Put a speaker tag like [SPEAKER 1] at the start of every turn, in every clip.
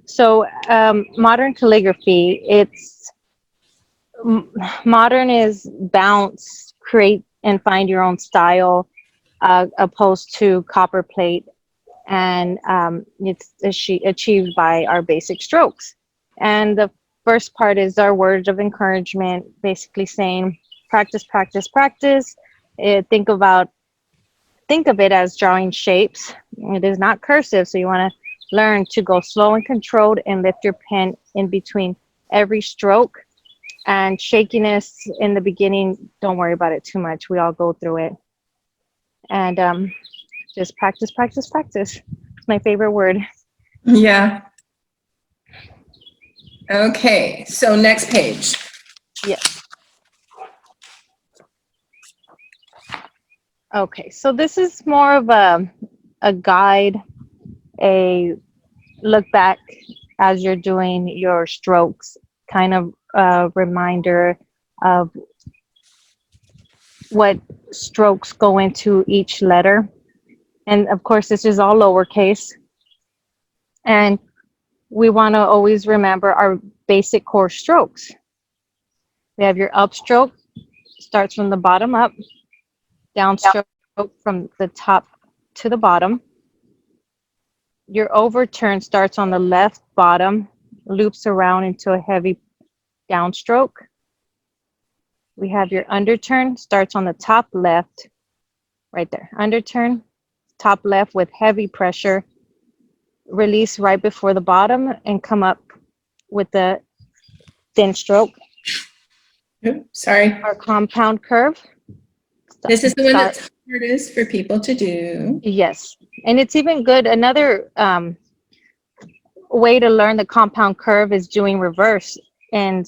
[SPEAKER 1] So modern calligraphy, modern is bounce, create and find your own style, opposed to copperplate, and it's achieved by our basic strokes. And the first part is our words of encouragement, basically saying practice, practice, practice. Think of it as drawing shapes. It is not cursive, so you want to learn to go slow and controlled and lift your pen in between every stroke. And shakiness in the beginning, don't worry about it too much. We all go through it. And just practice, practice, practice. It's my favorite word.
[SPEAKER 2] Yeah. Okay, so next page.
[SPEAKER 1] Yes. Okay, so this is more of a guide, a look back as you're doing your strokes, kind of a reminder of what strokes go into each letter. And of course, this is all lowercase. And we want to always remember our basic core strokes. We have your upstroke, starts from the bottom up, downstroke from the top to the bottom. Your overturn starts on the left bottom, loops around into a heavy downstroke. We have your underturn, starts on the top left, right there. Underturn, top left with heavy pressure, release right before the bottom and come up with the thin stroke.
[SPEAKER 2] Oops, sorry.
[SPEAKER 1] Our compound curve.
[SPEAKER 2] This is the one that's hardest for people to do.
[SPEAKER 1] Yes, and it's even good. Another way to learn the compound curve is doing reverse and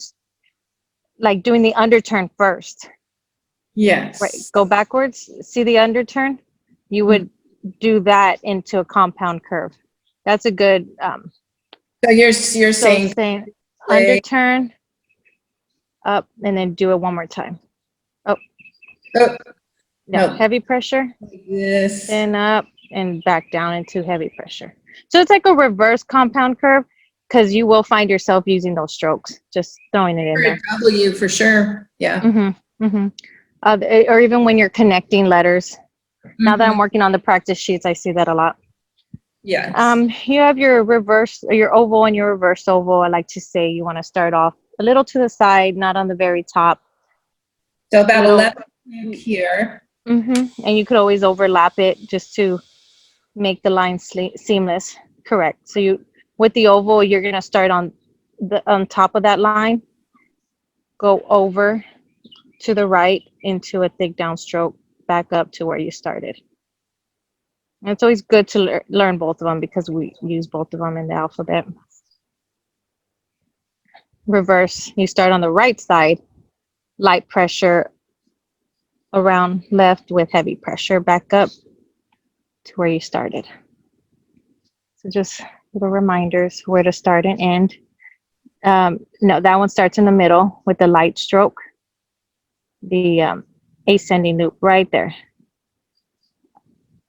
[SPEAKER 1] like doing the underturn first.
[SPEAKER 2] Yes.
[SPEAKER 1] Right, go backwards. See the underturn? You would do that into a compound curve. That's a good.
[SPEAKER 2] So you're saying
[SPEAKER 1] underturn, up, and then do it one more time. Oh. No, heavy pressure.
[SPEAKER 2] Yes.
[SPEAKER 1] Then up and back down into heavy pressure. So it's like a reverse compound curve because you will find yourself using those strokes. Just throwing it in there.
[SPEAKER 2] W for sure. Yeah.
[SPEAKER 1] Mm-hmm. Mm-hmm. Or even when you're connecting letters. Now that I'm working on the practice sheets, I see that a lot.
[SPEAKER 2] Yes.
[SPEAKER 1] You have your reverse, or your oval and your reverse oval. I like to say you want to start off a little to the side, not on the very top.
[SPEAKER 2] So about 11 here.
[SPEAKER 1] Mm-hmm. And you could always overlap it just to make the line seamless. Correct. So you, with the oval, you're gonna start on top of that line, go over to the right into a thick downstroke, back up to where you started. And it's always good to learn both of them because we use both of them in the alphabet. Reverse, you start on the right side, light pressure around left with heavy pressure, back up to where you started. So just little reminders where to start and end. No, that one starts in the middle with the light stroke, the ascending loop right there.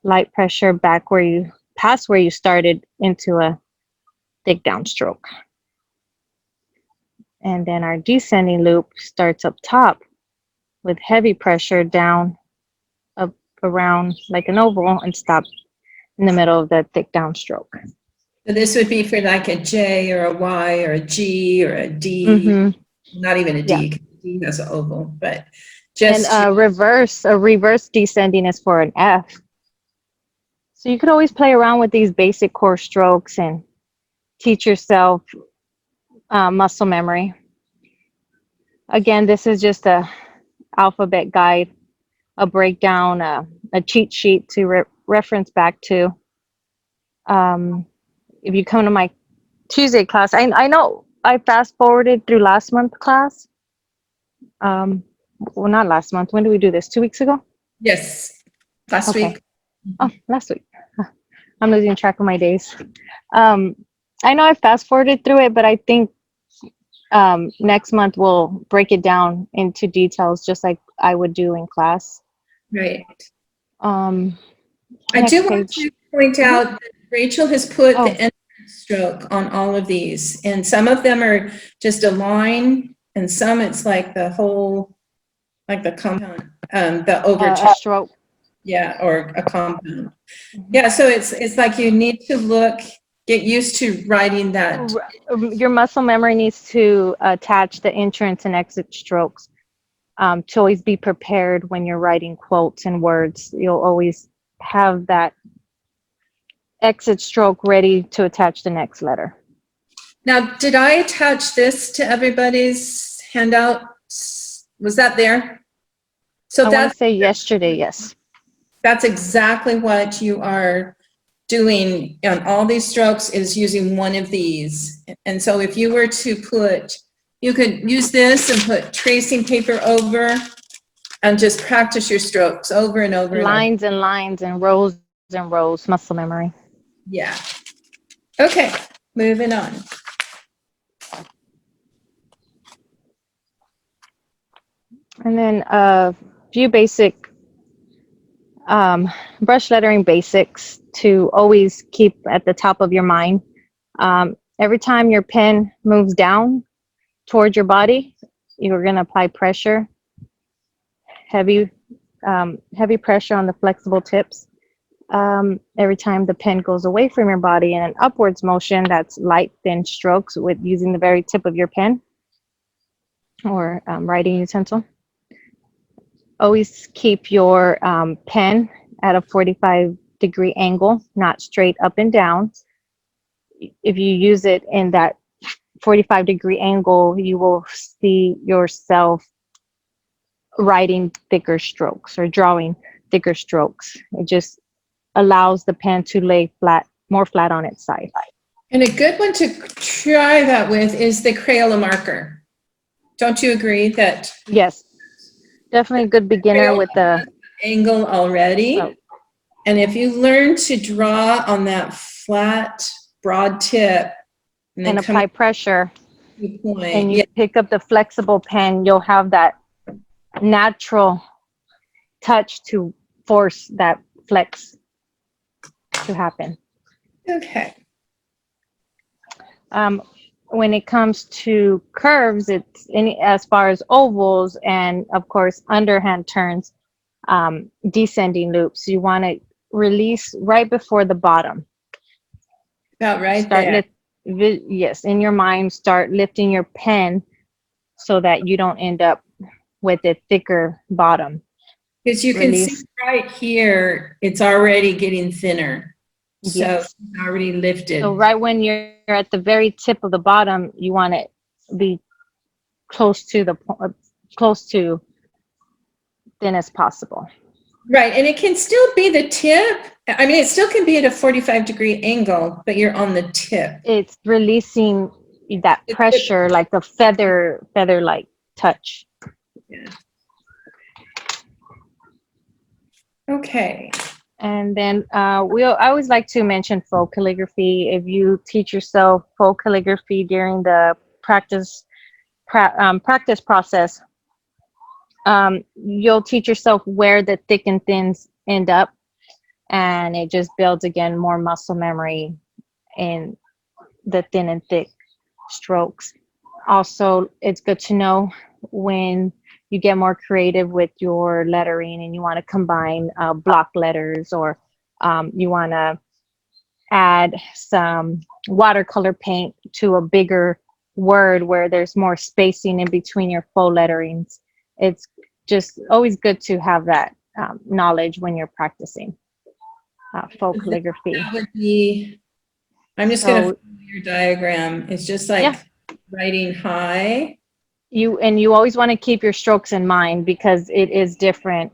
[SPEAKER 1] Light pressure back where you past where you started into a thick downstroke. And then our descending loop starts up top with heavy pressure down, up around like an oval and stop in the middle of the thick downstroke.
[SPEAKER 2] So this would be for like a J or a Y or a G or a D. Not even a D, because D has an oval, but just.
[SPEAKER 1] And a reverse descending is for an F. So you could always play around with these basic core strokes and teach yourself muscle memory. Again, this is just a alphabet guide, a breakdown, a cheat sheet to reference back to. If you come to my Tuesday class, I know I fast forwarded through last month's class. Well, not last month. When did we do this? 2 weeks ago?
[SPEAKER 2] Yes, last week.
[SPEAKER 1] Oh, last week. I'm losing track of my days. I know I fast forwarded through it, but I think next month we'll break it down into details just like I would do in class.
[SPEAKER 2] Right. I
[SPEAKER 1] Next
[SPEAKER 2] do want to point out that Rachel has put the entrance stroke on all of these. And some of them are just a line, and some it's like the whole, like the compound, the
[SPEAKER 1] A
[SPEAKER 2] overtone.
[SPEAKER 1] stroke.
[SPEAKER 2] Yeah, or a compound. Yeah, so it's like you need to get used to writing that.
[SPEAKER 1] Your muscle memory needs to attach the entrance and exit strokes to always be prepared when you're writing quotes and words. You'll always have that exit stroke ready to attach the next letter.
[SPEAKER 2] Now, did I attach this to everybody's handout? Was that there? So
[SPEAKER 1] I want to say yesterday, yes.
[SPEAKER 2] That's exactly what you are doing on all these strokes, is using one of these. And so if you were to put, you could use this and put tracing paper over and just practice your strokes over and over.
[SPEAKER 1] Lines and lines and rows and rows, muscle memory.
[SPEAKER 2] Yeah. Okay, moving on.
[SPEAKER 1] And then a few basic brush lettering basics to always keep at the top of your mind. Every time your pen moves down towards your body, you're going to apply pressure, heavy pressure on the flexible tips. Every time the pen goes away from your body in an upwards motion, that's light, thin strokes with using the very tip of your pen or writing utensil. Always keep your pen at a 45-degree angle, not straight up and down. If you use it in that 45-degree angle, you will see yourself writing thicker strokes or drawing thicker strokes. It just allows the pen to lay flat, more flat on its side.
[SPEAKER 2] And a good one to try that with is the Crayola marker. Don't you agree that?
[SPEAKER 1] Yes, definitely a good beginner with the
[SPEAKER 2] angle already. Oh. And if you learn to draw on that flat, broad tip
[SPEAKER 1] and apply pressure and you pick up the flexible pen, you'll have that natural touch to force that flex to happen.
[SPEAKER 2] Okay.
[SPEAKER 1] When it comes to curves, it's as far as ovals and of course underhand turns, descending loops. You want to release right before the bottom.
[SPEAKER 2] About right there.
[SPEAKER 1] Yes, in your mind, start lifting your pen so that you don't end up with a thicker bottom.
[SPEAKER 2] Because you can see right here, it's already getting thinner. So
[SPEAKER 1] yes.
[SPEAKER 2] It's already lifted.
[SPEAKER 1] So right when you're at the very tip of the bottom, you want it to be close to thin as possible.
[SPEAKER 2] Right, and it can still be the tip. I mean, it still can be at a 45-degree angle, but you're on the tip.
[SPEAKER 1] It's releasing that pressure, like a feather-like touch.
[SPEAKER 2] Yeah. Okay.
[SPEAKER 1] And then I always like to mention faux calligraphy. If you teach yourself faux calligraphy during the practice process, you'll teach yourself where the thick and thins end up, and it just builds again more muscle memory in the thin and thick strokes. Also, it's good to know when you get more creative with your lettering and you want to combine block letters, or you want to add some watercolor paint to a bigger word where there's more spacing in between your faux letterings. It's just always good to have that knowledge when you're practicing faux calligraphy.
[SPEAKER 2] That would be, I'm just going to follow your diagram. It's just like writing high.
[SPEAKER 1] You always want to keep your strokes in mind because it is different.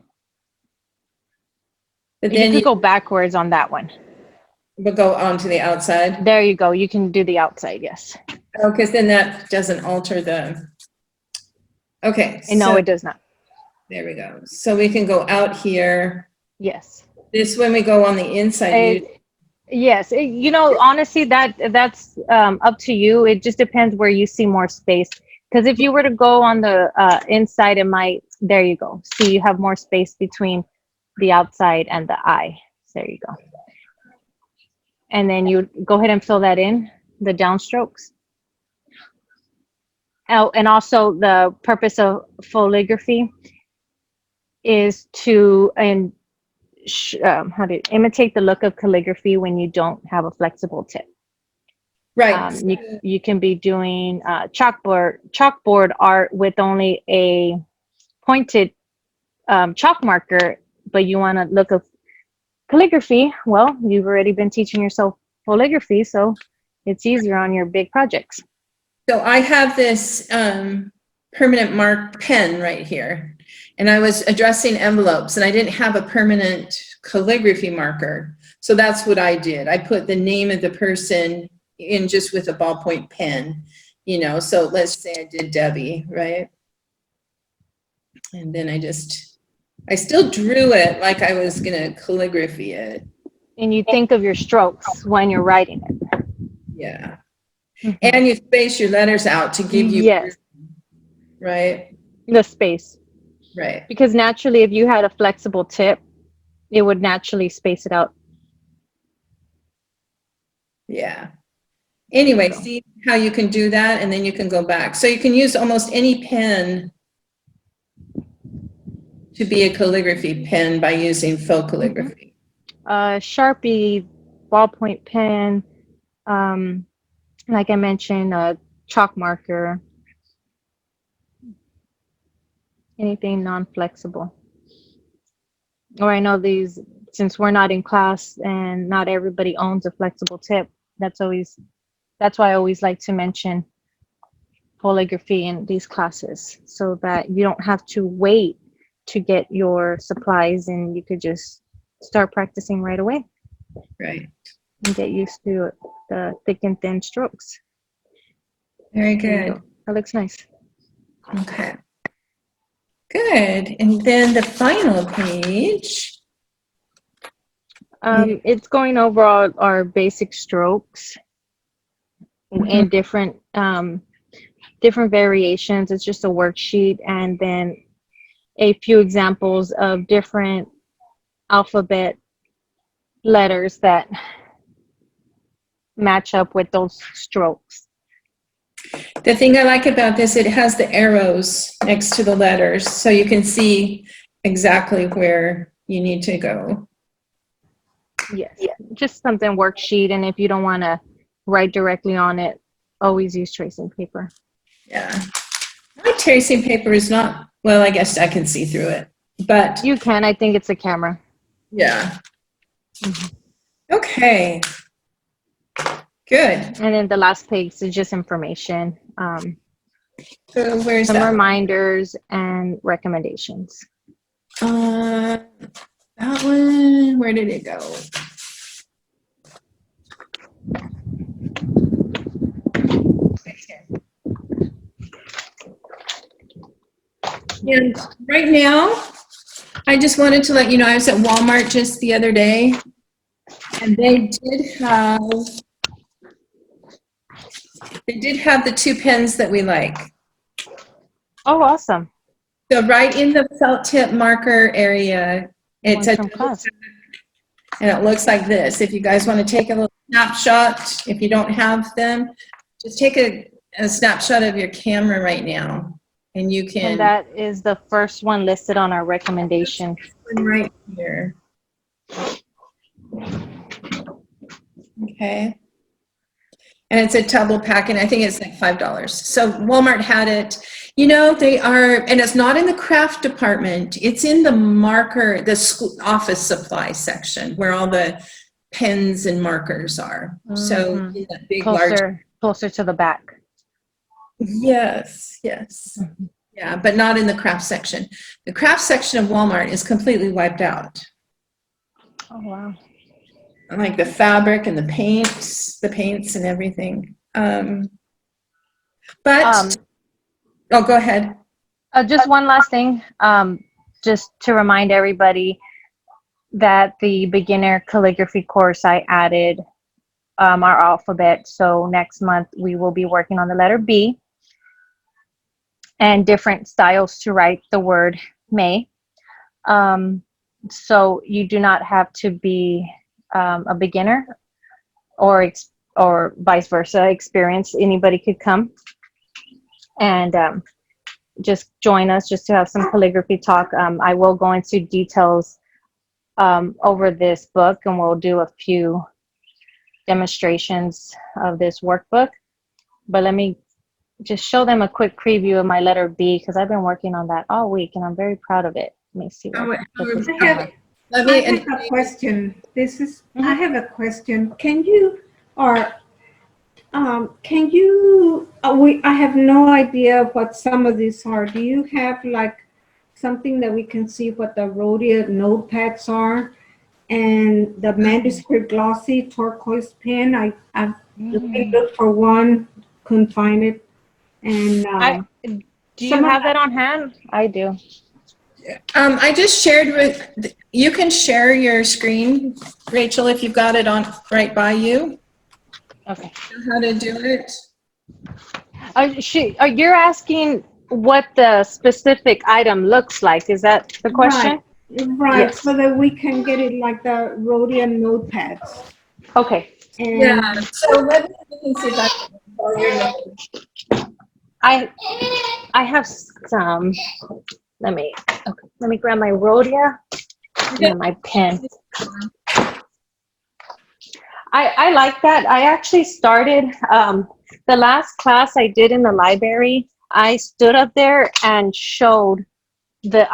[SPEAKER 1] But then you could go backwards on that one.
[SPEAKER 2] But go on to the outside?
[SPEAKER 1] There you go. You can do the outside, yes.
[SPEAKER 2] Oh, because then that doesn't alter the... Okay.
[SPEAKER 1] No, it does not.
[SPEAKER 2] There we go. So we can go out here.
[SPEAKER 1] Yes.
[SPEAKER 2] This when we go on the inside.
[SPEAKER 1] Yes. Honestly, that's up to you. It just depends where you see more space. Because if you were to go on the inside, there you go. See, you have more space between the outside and the eye. There you go. And then you go ahead and fill that in. the downstrokes. Oh, and also the purpose of foligraphy is to how to imitate the look of calligraphy when you don't have a flexible tip.
[SPEAKER 2] Right.
[SPEAKER 1] You can be doing chalkboard art with only a pointed chalk marker, but you want to look of calligraphy. Well, you've already been teaching yourself foligraphy, so it's easier on your big projects.
[SPEAKER 2] So I have this permanent mark pen right here, and I was addressing envelopes, and I didn't have a permanent calligraphy marker. So that's what I did. I put the name of the person in just with a ballpoint pen, you know. So let's say I did Debbie, right? And then I still drew it like I was gonna calligraphy it.
[SPEAKER 1] And you think of your strokes when you're writing it.
[SPEAKER 2] Yeah. And you space your letters out to give you,
[SPEAKER 1] yes,
[SPEAKER 2] right?
[SPEAKER 1] the space.
[SPEAKER 2] Right.
[SPEAKER 1] Because naturally, if you had a flexible tip, it would naturally space it out.
[SPEAKER 2] Yeah. Anyway, see how you can do that, and then you can go back. So you can use almost any pen to be a calligraphy pen by using faux calligraphy.
[SPEAKER 1] Sharpie, ballpoint pen, like I mentioned, a chalk marker, anything non-flexible. Or I know these, since we're not in class and not everybody owns a flexible tip, that's why I always like to mention calligraphy in these classes, so that you don't have to wait to get your supplies and you could just start practicing right away.
[SPEAKER 2] Right.
[SPEAKER 1] And get used to the thick and thin strokes.
[SPEAKER 2] Very good.
[SPEAKER 1] That looks nice.
[SPEAKER 2] Okay. Good. And then the final page.
[SPEAKER 1] It's going over our basic strokes and different variations. It's just a worksheet, and then a few examples of different alphabet letters that match up with those strokes.
[SPEAKER 2] The thing I like about this, it has the arrows next to the letters, so you can see exactly where you need to go.
[SPEAKER 1] Yes, just something worksheet, and if you don't want to write directly on it, always use tracing paper.
[SPEAKER 2] Yeah. My tracing paper is not, well, I guess I can see through it, but.
[SPEAKER 1] You can, I think it's a camera.
[SPEAKER 2] Yeah. Okay. Good.
[SPEAKER 1] And then the last page is just information.
[SPEAKER 2] So where's
[SPEAKER 1] some
[SPEAKER 2] that?
[SPEAKER 1] reminders and recommendations.
[SPEAKER 2] That one, where did it go? And right now, I just wanted to let you know, I was at Walmart just the other day, and they did have the 2 pens that we like.
[SPEAKER 1] Oh, awesome.
[SPEAKER 2] So right in the felt tip marker area, it's a
[SPEAKER 1] class.
[SPEAKER 2] And it looks like this. If you guys want to take a little snapshot, if you don't have them, just take a snapshot of your camera right now, and you can.
[SPEAKER 1] And that is the first one listed on our recommendation.
[SPEAKER 2] Right here. Okay. And it's a double pack, and I think it's like $5. So Walmart had it. You know, they are, and it's not in the craft department. It's in the marker, the school office supply section, where all the pens and markers are. So in that big,
[SPEAKER 1] closer to the back.
[SPEAKER 2] Yes. Yeah, but not in the craft section. The craft section of Walmart is completely wiped out.
[SPEAKER 1] Oh, wow.
[SPEAKER 2] Like the fabric and the paints and everything. Oh, go ahead.
[SPEAKER 1] Just one last thing, just to remind everybody that the beginner calligraphy course, I added our alphabet. So next month we will be working on the letter B and different styles to write the word may. So you do not have to be a beginner or or vice versa experience, anybody could come and just join us just to have some calligraphy talk. I will go into details over this book, and we'll do a few demonstrations of this workbook. But let me just show them a quick preview of my letter B, because I've been working on that all week and I'm very proud of it. Let me see.
[SPEAKER 2] Let
[SPEAKER 3] I
[SPEAKER 2] me,
[SPEAKER 3] have a question.
[SPEAKER 1] Mhm.
[SPEAKER 3] I have a question. Can you, or can you, I have no idea what some of these are. Do you have like something that we can see what the Rhodia notepads are? And the manuscript glossy turquoise pen, I've looked for one, couldn't find it. And
[SPEAKER 1] Do you have that on hand? I do.
[SPEAKER 2] I just shared with, you can share your screen, Rachel, if you've got it on right by you.
[SPEAKER 1] Okay.
[SPEAKER 2] How to do it.
[SPEAKER 1] You're asking what the specific item looks like. Is that the question?
[SPEAKER 3] right,
[SPEAKER 1] Yes.
[SPEAKER 3] so that we can get it like the Rhodia notepads.
[SPEAKER 1] Okay.
[SPEAKER 3] And
[SPEAKER 2] Yeah, so let me see if I can follow your notes.
[SPEAKER 1] I have some. Let me grab my Rhodia and my pen. I like that. I actually started the last class I did in the library. I stood up there and showed the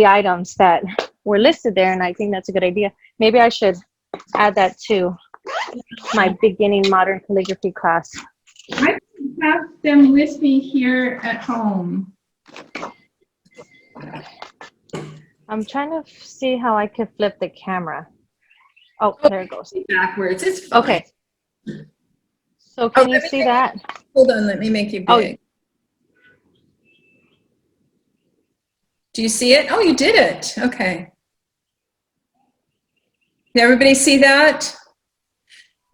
[SPEAKER 1] items that were listed there, and I think that's a good idea. Maybe I should add that to my beginning modern calligraphy class.
[SPEAKER 2] I have them with me here at home.
[SPEAKER 1] I'm trying to see how I could flip the camera. Oh, there it goes.
[SPEAKER 2] Backwards, it's fine.
[SPEAKER 1] Okay. So can you see that?
[SPEAKER 2] Hold on, let me make you big.
[SPEAKER 1] Oh.
[SPEAKER 2] Do you see it? Oh, you did it. Okay. Did everybody see that?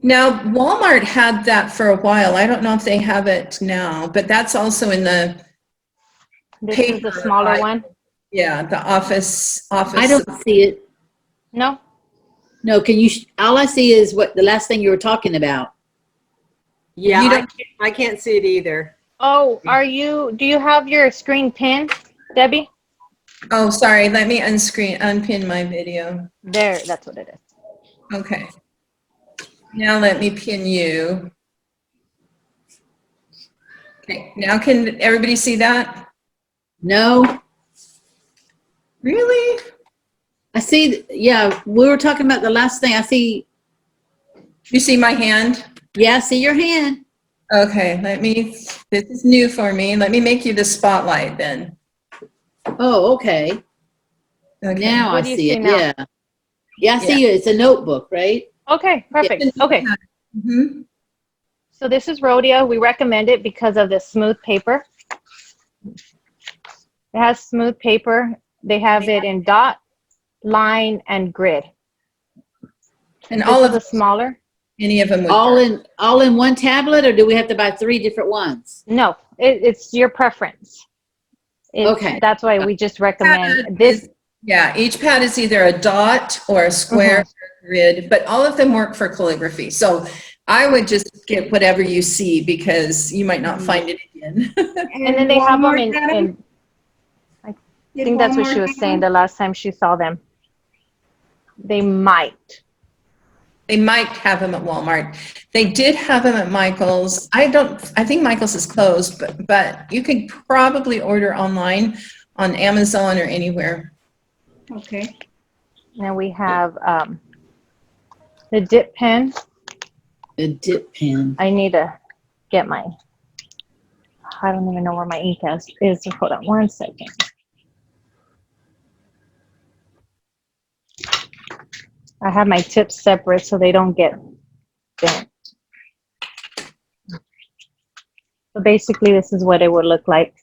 [SPEAKER 2] Now, Walmart had that for a while. I don't know if they have it now, but that's also in the
[SPEAKER 1] This
[SPEAKER 2] paper.
[SPEAKER 1] is the smaller one?
[SPEAKER 2] Yeah, the office.
[SPEAKER 4] I don't see it.
[SPEAKER 1] No?
[SPEAKER 4] No, can you, all I see is what the last thing you were talking about.
[SPEAKER 5] Yeah, I can't see it either.
[SPEAKER 1] Oh, do you have your screen pinned, Debbie?
[SPEAKER 2] Oh, sorry. Let me unpin my video.
[SPEAKER 1] There, that's what it is.
[SPEAKER 2] Okay. Now let me pin you. Okay, now can everybody see that?
[SPEAKER 4] No,
[SPEAKER 2] Really?
[SPEAKER 4] I see, yeah, we were talking about the last thing. I see,
[SPEAKER 2] You see my hand?
[SPEAKER 4] yeah, I see your hand.
[SPEAKER 2] Okay, this is new for me. Let me make you the spotlight then.
[SPEAKER 4] Oh, okay.
[SPEAKER 2] Okay.
[SPEAKER 4] Now
[SPEAKER 1] What
[SPEAKER 4] I
[SPEAKER 1] do you
[SPEAKER 4] see
[SPEAKER 1] see
[SPEAKER 4] it,
[SPEAKER 1] now?
[SPEAKER 4] yeah. Yeah, I see you. It's a notebook, right?
[SPEAKER 1] Okay, perfect. Okay,
[SPEAKER 2] Mm-hmm.
[SPEAKER 1] so this is Rhodia. We recommend it because of the smooth paper. It has smooth paper. They have it in dot, line, and grid.
[SPEAKER 2] And
[SPEAKER 1] This
[SPEAKER 2] all
[SPEAKER 1] is
[SPEAKER 2] of
[SPEAKER 1] a smaller.
[SPEAKER 2] any of them would
[SPEAKER 4] All
[SPEAKER 2] work.
[SPEAKER 4] in one tablet, or do we have to buy 3 different ones?
[SPEAKER 1] No, it's your preference.
[SPEAKER 4] Okay.
[SPEAKER 1] That's why we just recommend this.
[SPEAKER 2] Yeah, each pad is either a dot or a square or a grid, but all of them work for calligraphy. So I would just get whatever you see because you might not find it again.
[SPEAKER 1] And then they have them
[SPEAKER 3] Walmart got 'em?
[SPEAKER 1] I
[SPEAKER 3] Did
[SPEAKER 1] think that's what she
[SPEAKER 3] Walmart
[SPEAKER 1] was
[SPEAKER 3] got
[SPEAKER 1] saying
[SPEAKER 3] 'em?
[SPEAKER 1] the last time she saw them. They might.
[SPEAKER 2] They might have them at Walmart. They did have them at Michael's. I think Michael's is closed, but you could probably order online on Amazon or anywhere.
[SPEAKER 3] Okay.
[SPEAKER 1] Now we have the dip pen.
[SPEAKER 4] A dip pen.
[SPEAKER 1] I need to get I don't even know where my ink is. Hold on one second. I have my tips separate so they don't get bent. So basically this is what it would look like.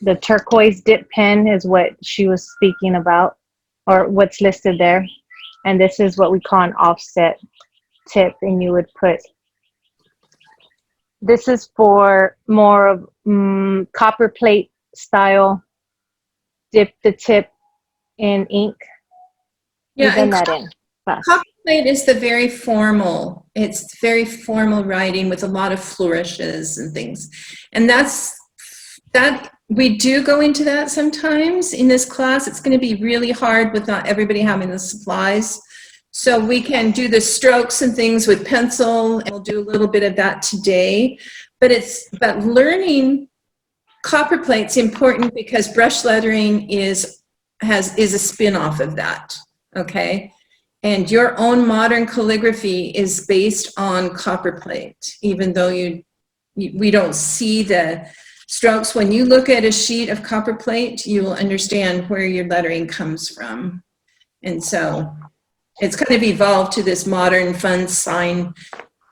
[SPEAKER 1] The turquoise dip pen is what she was speaking about, or what's listed there. And this is what we call an offset tip, and you would put, this is for more of copper plate style, dip the tip in ink.
[SPEAKER 2] Yeah,
[SPEAKER 1] We've done
[SPEAKER 2] and
[SPEAKER 1] that in class.
[SPEAKER 2] copper plate is the very formal it's very formal writing with a lot of flourishes and things. And that we do go into that sometimes in this class. It's going to be really hard with not everybody having the supplies. So we can do the strokes and things with pencil, and we'll do a little bit of that today. But learning copperplate's important because brush lettering is a spin-off of that, okay? And your own modern calligraphy is based on copperplate, even though we don't see the strokes. When you look at a sheet of copperplate, you will understand where your lettering comes from. And so it's kind of evolved to this modern, fun sign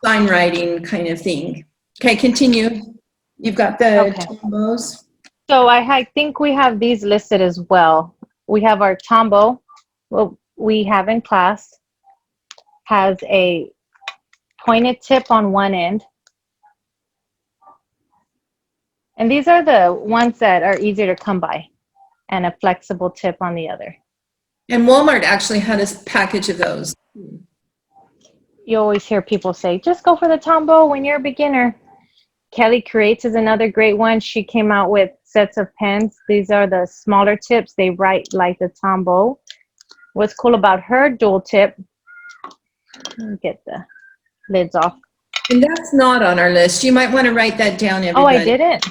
[SPEAKER 2] writing kind of thing. Okay, continue. You've got the tombos.
[SPEAKER 1] So I think we have these listed as well. We have our tombow, what we have in class, has a pointed tip on one end. And these are the ones that are easier to come by, and a flexible tip on the other.
[SPEAKER 2] And Walmart actually had a package of those.
[SPEAKER 1] You always hear people say, just go for the tombow when you're a beginner. Kelly Creates is another great one. She came out with sets of pens. These are the smaller tips. They write like the tombow. What's cool about her dual tip, let me get the lids off.
[SPEAKER 2] And that's not on our list. You might want to write that down, everybody.
[SPEAKER 1] Oh, I didn't.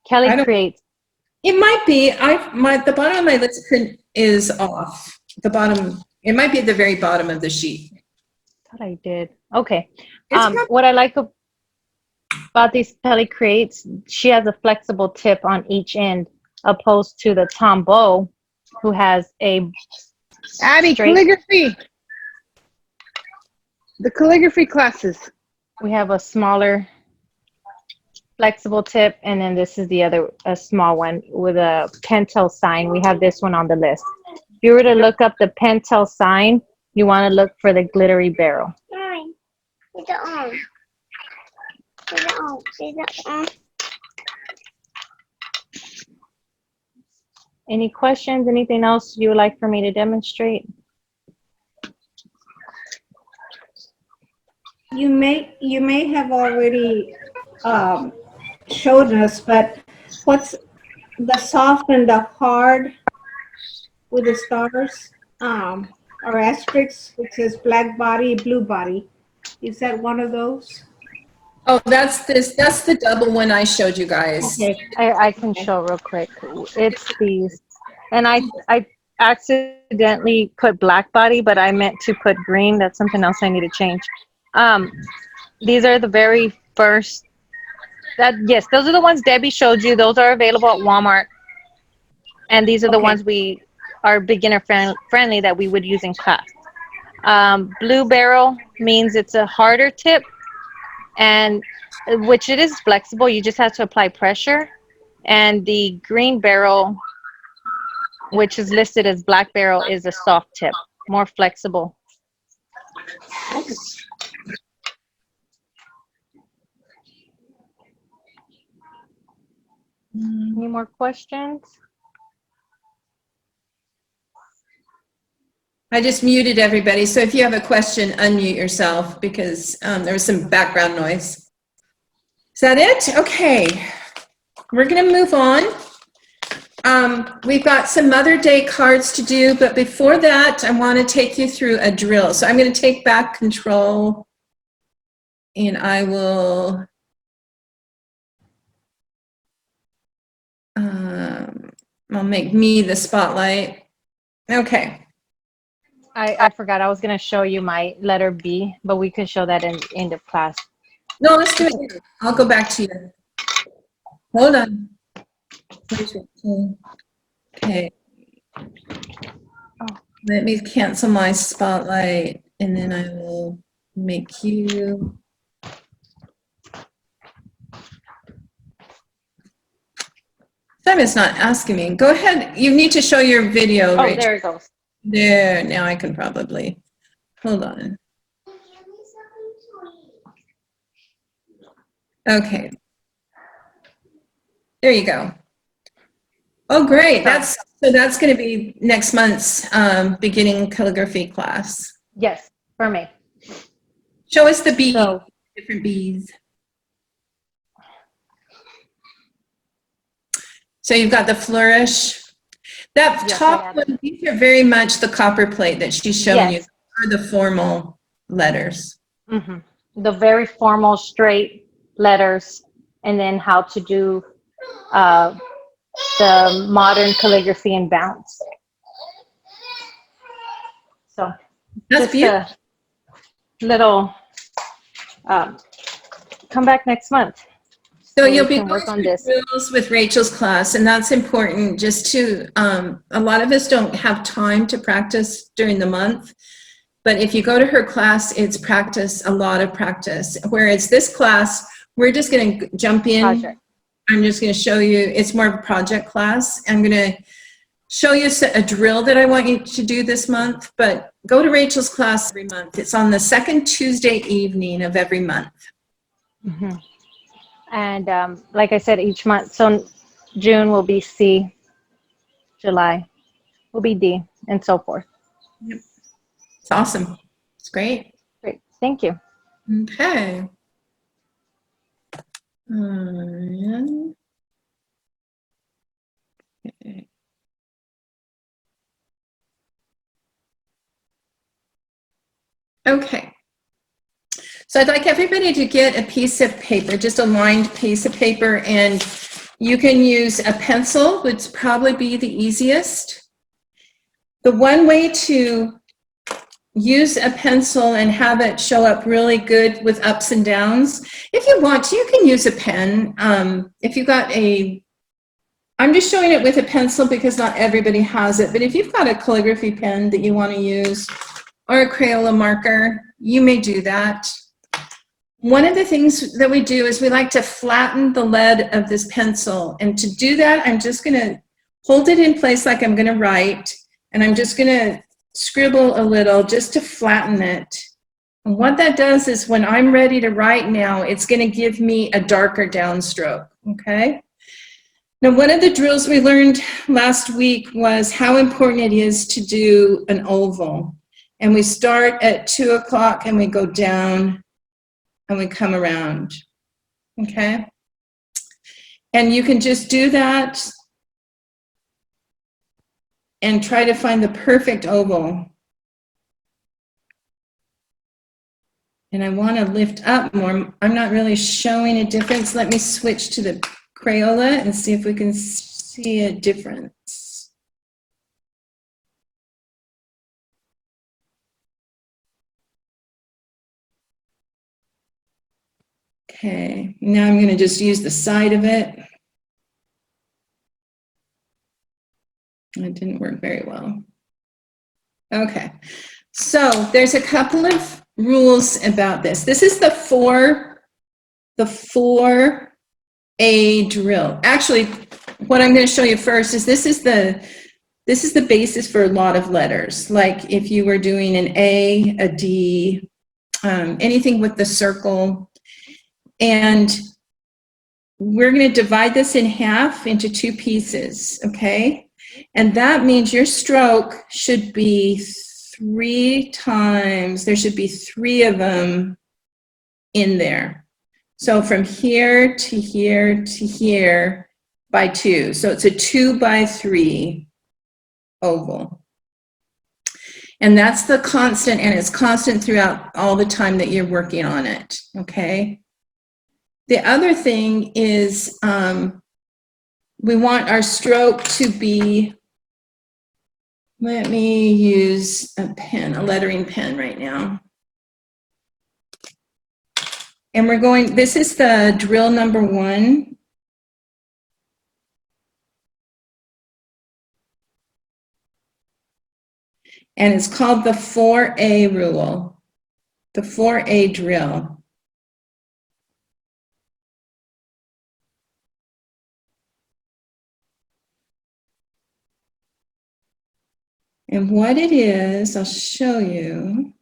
[SPEAKER 1] Kelly Creates.
[SPEAKER 2] It might be. The bottom of my list is off. The bottom. It might be at the very bottom of the sheet.
[SPEAKER 1] Thought I did. Okay. What I like about these Kelly Creates, she has a flexible tip on each end, opposed to the tombow, who has a
[SPEAKER 6] Abby, calligraphy. The calligraphy classes.
[SPEAKER 1] We have a smaller flexible tip, and then this is the other, a small one with a pentel sign. We have this one on the list. If you were to look up the pentel sign, you want to look for the glittery barrel. Any questions? Anything else you would like for me to demonstrate?
[SPEAKER 3] You may have already showed us, but what's the soft and the hard with the stars or asterisks, which says black body, blue body? Is that one of those?
[SPEAKER 2] Oh, that's the double one I showed you guys.
[SPEAKER 1] Okay, I can show real quick. It's these, and I accidentally put black body, but I meant to put green. That's something else I need to change. These are the very first. Yes, those are the ones Debbie showed you. Those are available at Walmart, and these are the ones we are beginner friendly that we would use in class. Blue barrel means it's a harder tip, and which it is flexible. You just have to apply pressure. And the green barrel, which is listed as black barrel, is a soft tip, more flexible. Any more questions?
[SPEAKER 2] I just muted everybody, so if you have a question, unmute yourself because there was some background noise. Is that it? Okay, we're gonna move on. We've got some Mother Day cards to do, but before that, I wanna take you through a drill. So I'm gonna take back control and I will, I'll make me the spotlight. Okay.
[SPEAKER 1] I forgot I was going to show you my letter B, but we could show that in end of class.
[SPEAKER 2] No, let's do it here. I'll go back to you. Hold on. Okay. Let me cancel my spotlight and then I will make you. Simon's not asking me. Go ahead. You need to show your video.
[SPEAKER 1] Oh,
[SPEAKER 2] Rachel.
[SPEAKER 1] there it goes.
[SPEAKER 2] There, now I can probably, hold on. Okay. There you go. Oh, great. So that's going to be next month's beginning calligraphy class.
[SPEAKER 1] Yes, for me.
[SPEAKER 2] Show us the bees,
[SPEAKER 1] So
[SPEAKER 2] different bees. So you've got the flourish. That
[SPEAKER 1] Yes, I
[SPEAKER 2] top
[SPEAKER 1] have.
[SPEAKER 2] one, these are very much the copper plate that she's showing you.
[SPEAKER 1] Yes.
[SPEAKER 2] Are the formal letters.
[SPEAKER 1] Hmm. The very formal straight letters, and then how to do the modern calligraphy and bounce. So
[SPEAKER 2] That's
[SPEAKER 1] just
[SPEAKER 2] beautiful.
[SPEAKER 1] a little, come back next month.
[SPEAKER 2] So
[SPEAKER 1] we
[SPEAKER 2] you'll be
[SPEAKER 1] can
[SPEAKER 2] going
[SPEAKER 1] work on
[SPEAKER 2] through
[SPEAKER 1] this.
[SPEAKER 2] drills with Rachel's class, and that's important just to, a lot of us don't have time to practice during the month, but if you go to her class, it's practice, a lot of practice. Whereas this class, we're just going to jump in.
[SPEAKER 1] Project.
[SPEAKER 2] I'm just going to show you, it's more of a project class. I'm going to show you a drill that I want you to do this month, but go to Rachel's class every month. It's on the second Tuesday evening of every month.
[SPEAKER 1] Mm-hmm. And like I said, each month, so June will be C, July will be D, and so forth.
[SPEAKER 2] Yep. It's awesome. It's great.
[SPEAKER 1] Great. Thank you.
[SPEAKER 2] Okay. Okay. Okay. So I'd like everybody to get a piece of paper, just a lined piece of paper, and you can use a pencil, would probably be the easiest. The one way to use a pencil and have it show up really good with ups and downs, if you want to, you can use a pen. If you've got I'm just showing it with a pencil because not everybody has it, but if you've got a calligraphy pen that you want to use or a Crayola marker, you may do that. One of the things that we do is we like to flatten the lead of this pencil. And to do that, I'm just going to hold it in place like I'm going to write, and I'm just going to scribble a little just to flatten it. And what that does is when I'm ready to write now, it's going to give me a darker downstroke, okay? Now, one of the drills we learned last week was how important it is to do an oval. And we start at 2 o'clock and we go down and we come around, okay? And you can just do that and try to find the perfect oval. And I want to lift up more. I'm not really showing a difference. Let me switch to the Crayola and see if we can see a difference. Okay, now I'm going to just use the side of it. It didn't work very well. Okay, so there's a couple of rules about this. This is the 4A drill. Actually, what I'm going to show you first is this is the basis for a lot of letters. Like if you were doing an A, a D, anything with the circle. And we're going to divide this in half into 2 pieces, okay? And that means your stroke should be 3 times, there should be 3 of them in there. So from here to here to here by 2. So it's a 2 by 3 oval. And that's the constant, and it's constant throughout all the time that you're working on it, okay? The other thing is we want our stroke to be, let me use a pen, a lettering pen right now. And we're going, this is the drill number 1. And it's called the 4A rule, the 4A drill. And what it is, I'll show you.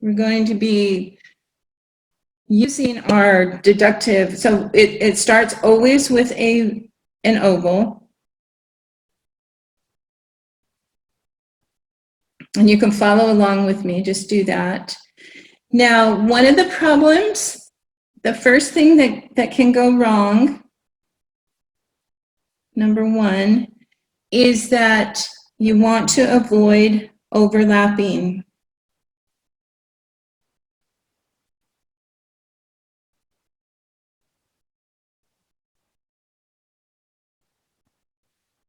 [SPEAKER 2] We're going to be using our deductive, so it starts always with an oval. And you can follow along with me, just do that. Now, one of the problems, the first thing that can go wrong, number one, is that you want to avoid overlapping.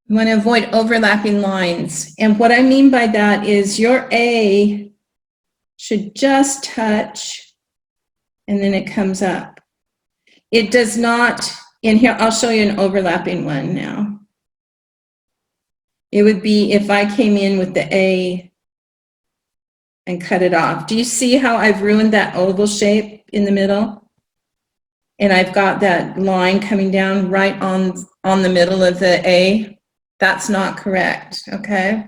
[SPEAKER 2] You want to avoid overlapping lines. And what I mean by that is your A should just touch, and then it comes up. It does not, and here, I'll show you an overlapping one now. It would be if I came in with the A and cut it off. Do you see how I've ruined that oval shape in the middle? And I've got that line coming down right on the middle of the A. That's not correct, okay?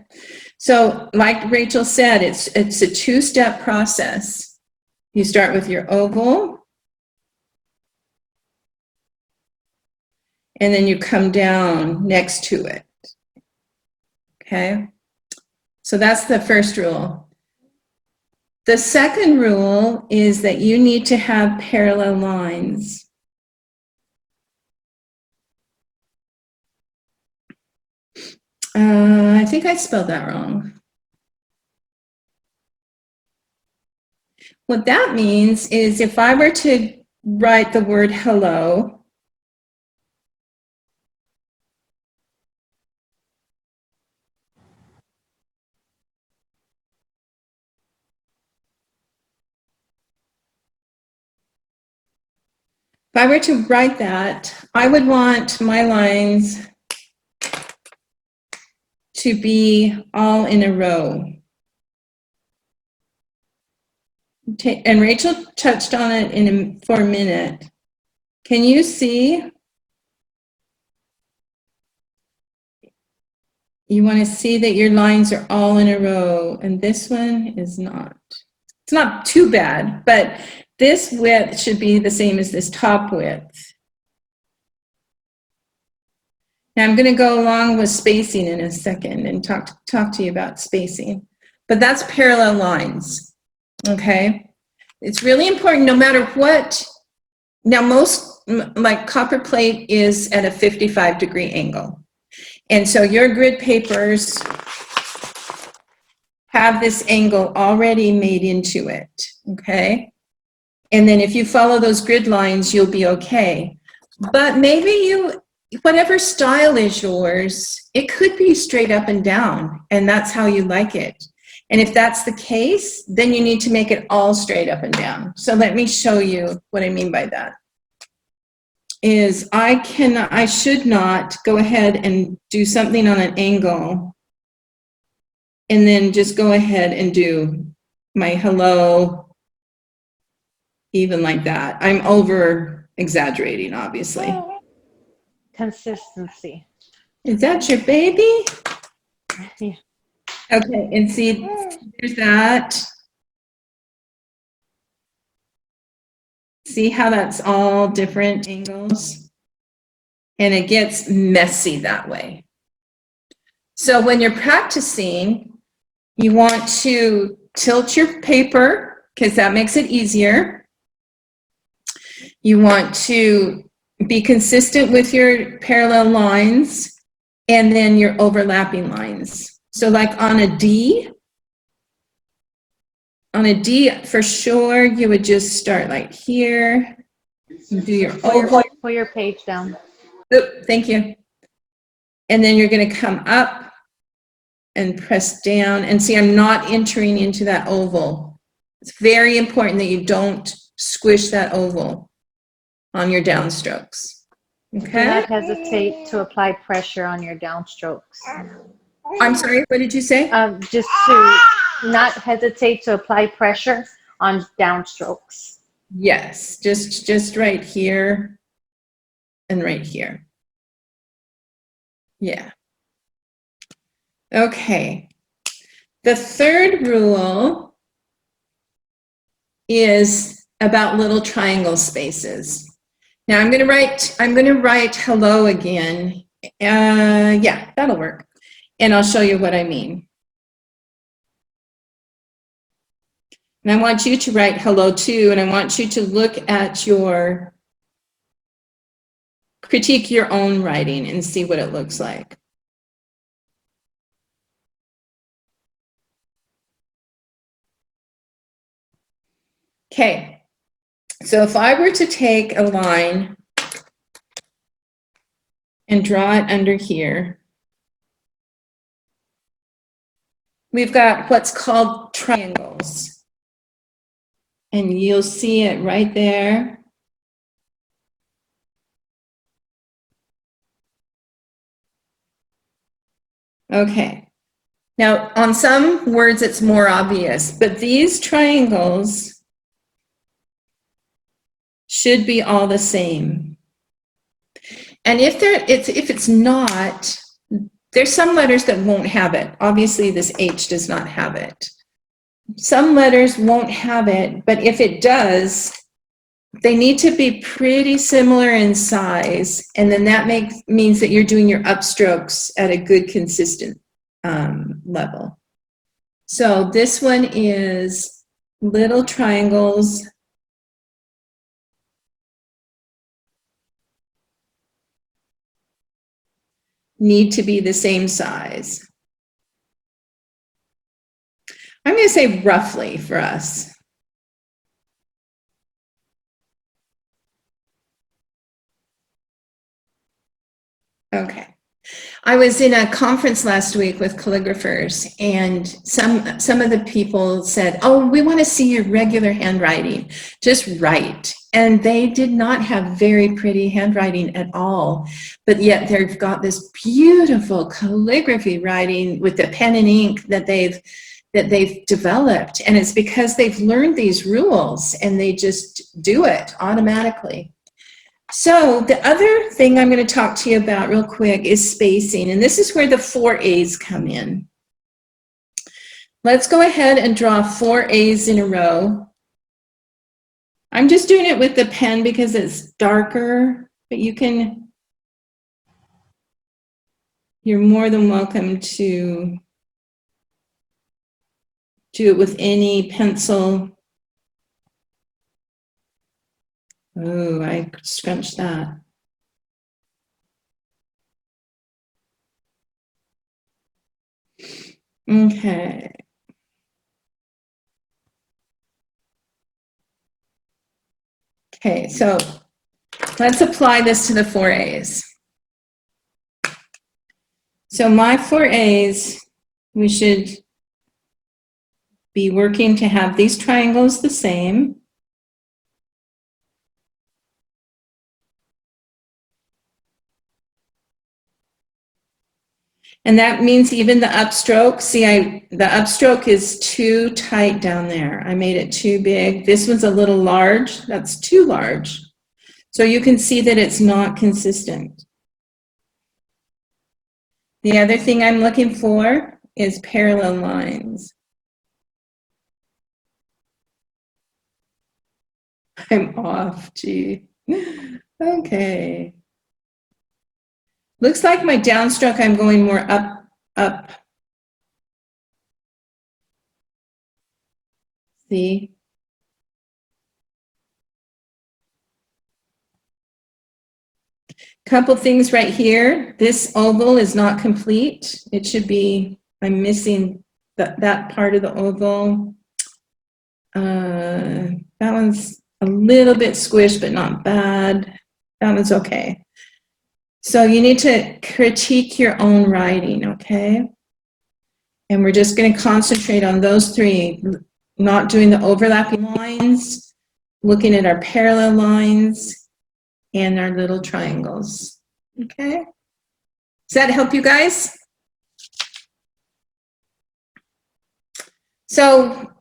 [SPEAKER 2] So like Rachel said, it's a two-step process. You start with your oval, and then you come down next to it, okay? So that's the first rule. The second rule is that you need to have parallel lines. I think I spelled that wrong. What that means is if I were to write the word hello, if I were to write that, I would want my lines to be all in a row. And Rachel touched on it for a minute. Can you see? You want to see that your lines are all in a row, and this one is not. It's not too bad, but this width should be the same as this top width. Now I'm going to go along with spacing in a second and talk to you about spacing. But that's parallel lines, okay? It's really important no matter what. Now most, like copper plate is at a 55-degree angle. And so your grid papers have this angle already made into it, okay? And then if you follow those grid lines, you'll be okay. But maybe you, whatever style is yours, it could be straight up and down, and that's how you like it. And if that's the case, then you need to make it all straight up and down. So let me show you what I mean by that. Is I should not go ahead and do something on an angle and then just go ahead and do my hello even like that. I'm over exaggerating, obviously.
[SPEAKER 1] Consistency.
[SPEAKER 2] Is that your baby?
[SPEAKER 1] Yeah.
[SPEAKER 2] Okay, and see, there's that. See how that's all different angles? And it gets messy that way. So when you're practicing, you want to tilt your paper because that makes it easier. You want to be consistent with your parallel lines and then your overlapping lines. So like on a D, for sure, you would just start like here, do your oval.
[SPEAKER 1] Pull your page down.
[SPEAKER 2] Oop, thank you. And then you're going to come up and press down. And see, I'm not entering into that oval. It's very important that you don't squish that oval on your downstrokes.
[SPEAKER 1] Do
[SPEAKER 2] Okay?
[SPEAKER 1] not hesitate to apply pressure on your downstrokes.
[SPEAKER 2] I'm sorry, what did you say?
[SPEAKER 1] Just to not hesitate to apply pressure on downstrokes.
[SPEAKER 2] Yes, just right here and right here. Yeah. Okay. The third rule is about little triangle spaces. Now I'm going to write hello again. Yeah, that'll work. And I'll show you what I mean. And I want you to write hello too, and I want you to look at your, critique your own writing and see what it looks like. Okay, so if I were to take a line and draw it under here, we've got what's called triangles. And you'll see it right there. Okay. Now, on some words, it's more obvious, but these triangles should be all the same. And if it's not, there's some letters that won't have it. Obviously, this H does not have it. Some letters won't have it, but if it does, they need to be pretty similar in size, and then that means that you're doing your upstrokes at a good, consistent level. So this one is little triangles. Need to be the same size. I'm going to say roughly for us. Okay. I was in a conference last week with calligraphers, and some of the people said, oh, we want to see your regular handwriting, just write. And they did not have very pretty handwriting at all, but yet they've got this beautiful calligraphy writing with the pen and ink that they've developed. And it's because they've learned these rules and they just do it automatically. So the other thing I'm going to talk to you about real quick is spacing, and this is where the 4 A's come in. Let's go ahead and draw 4 A's in a row. I'm just doing it with the pen because it's darker, but you're more than welcome to do it with any pencil. Oh, I scrunched that. Okay. Okay, so let's apply this to the 4 A's. So my 4 A's, we should be working to have these triangles the same. And that means even the upstroke, see, the upstroke is too tight down there. I made it too big. This one's a little large. That's too large. So you can see that it's not consistent. The other thing I'm looking for is parallel lines. I'm off, gee. Okay. Looks like my downstroke, I'm going more up. See? Couple things right here. This oval is not complete. It should be, I'm missing that part of the oval. That one's a little bit squished, but not bad. That one's okay. So you need to critique your own writing, okay? And we're just going to concentrate on those 3, not doing the overlapping lines, looking at our parallel lines, and our little triangles, okay? Does that help you guys? So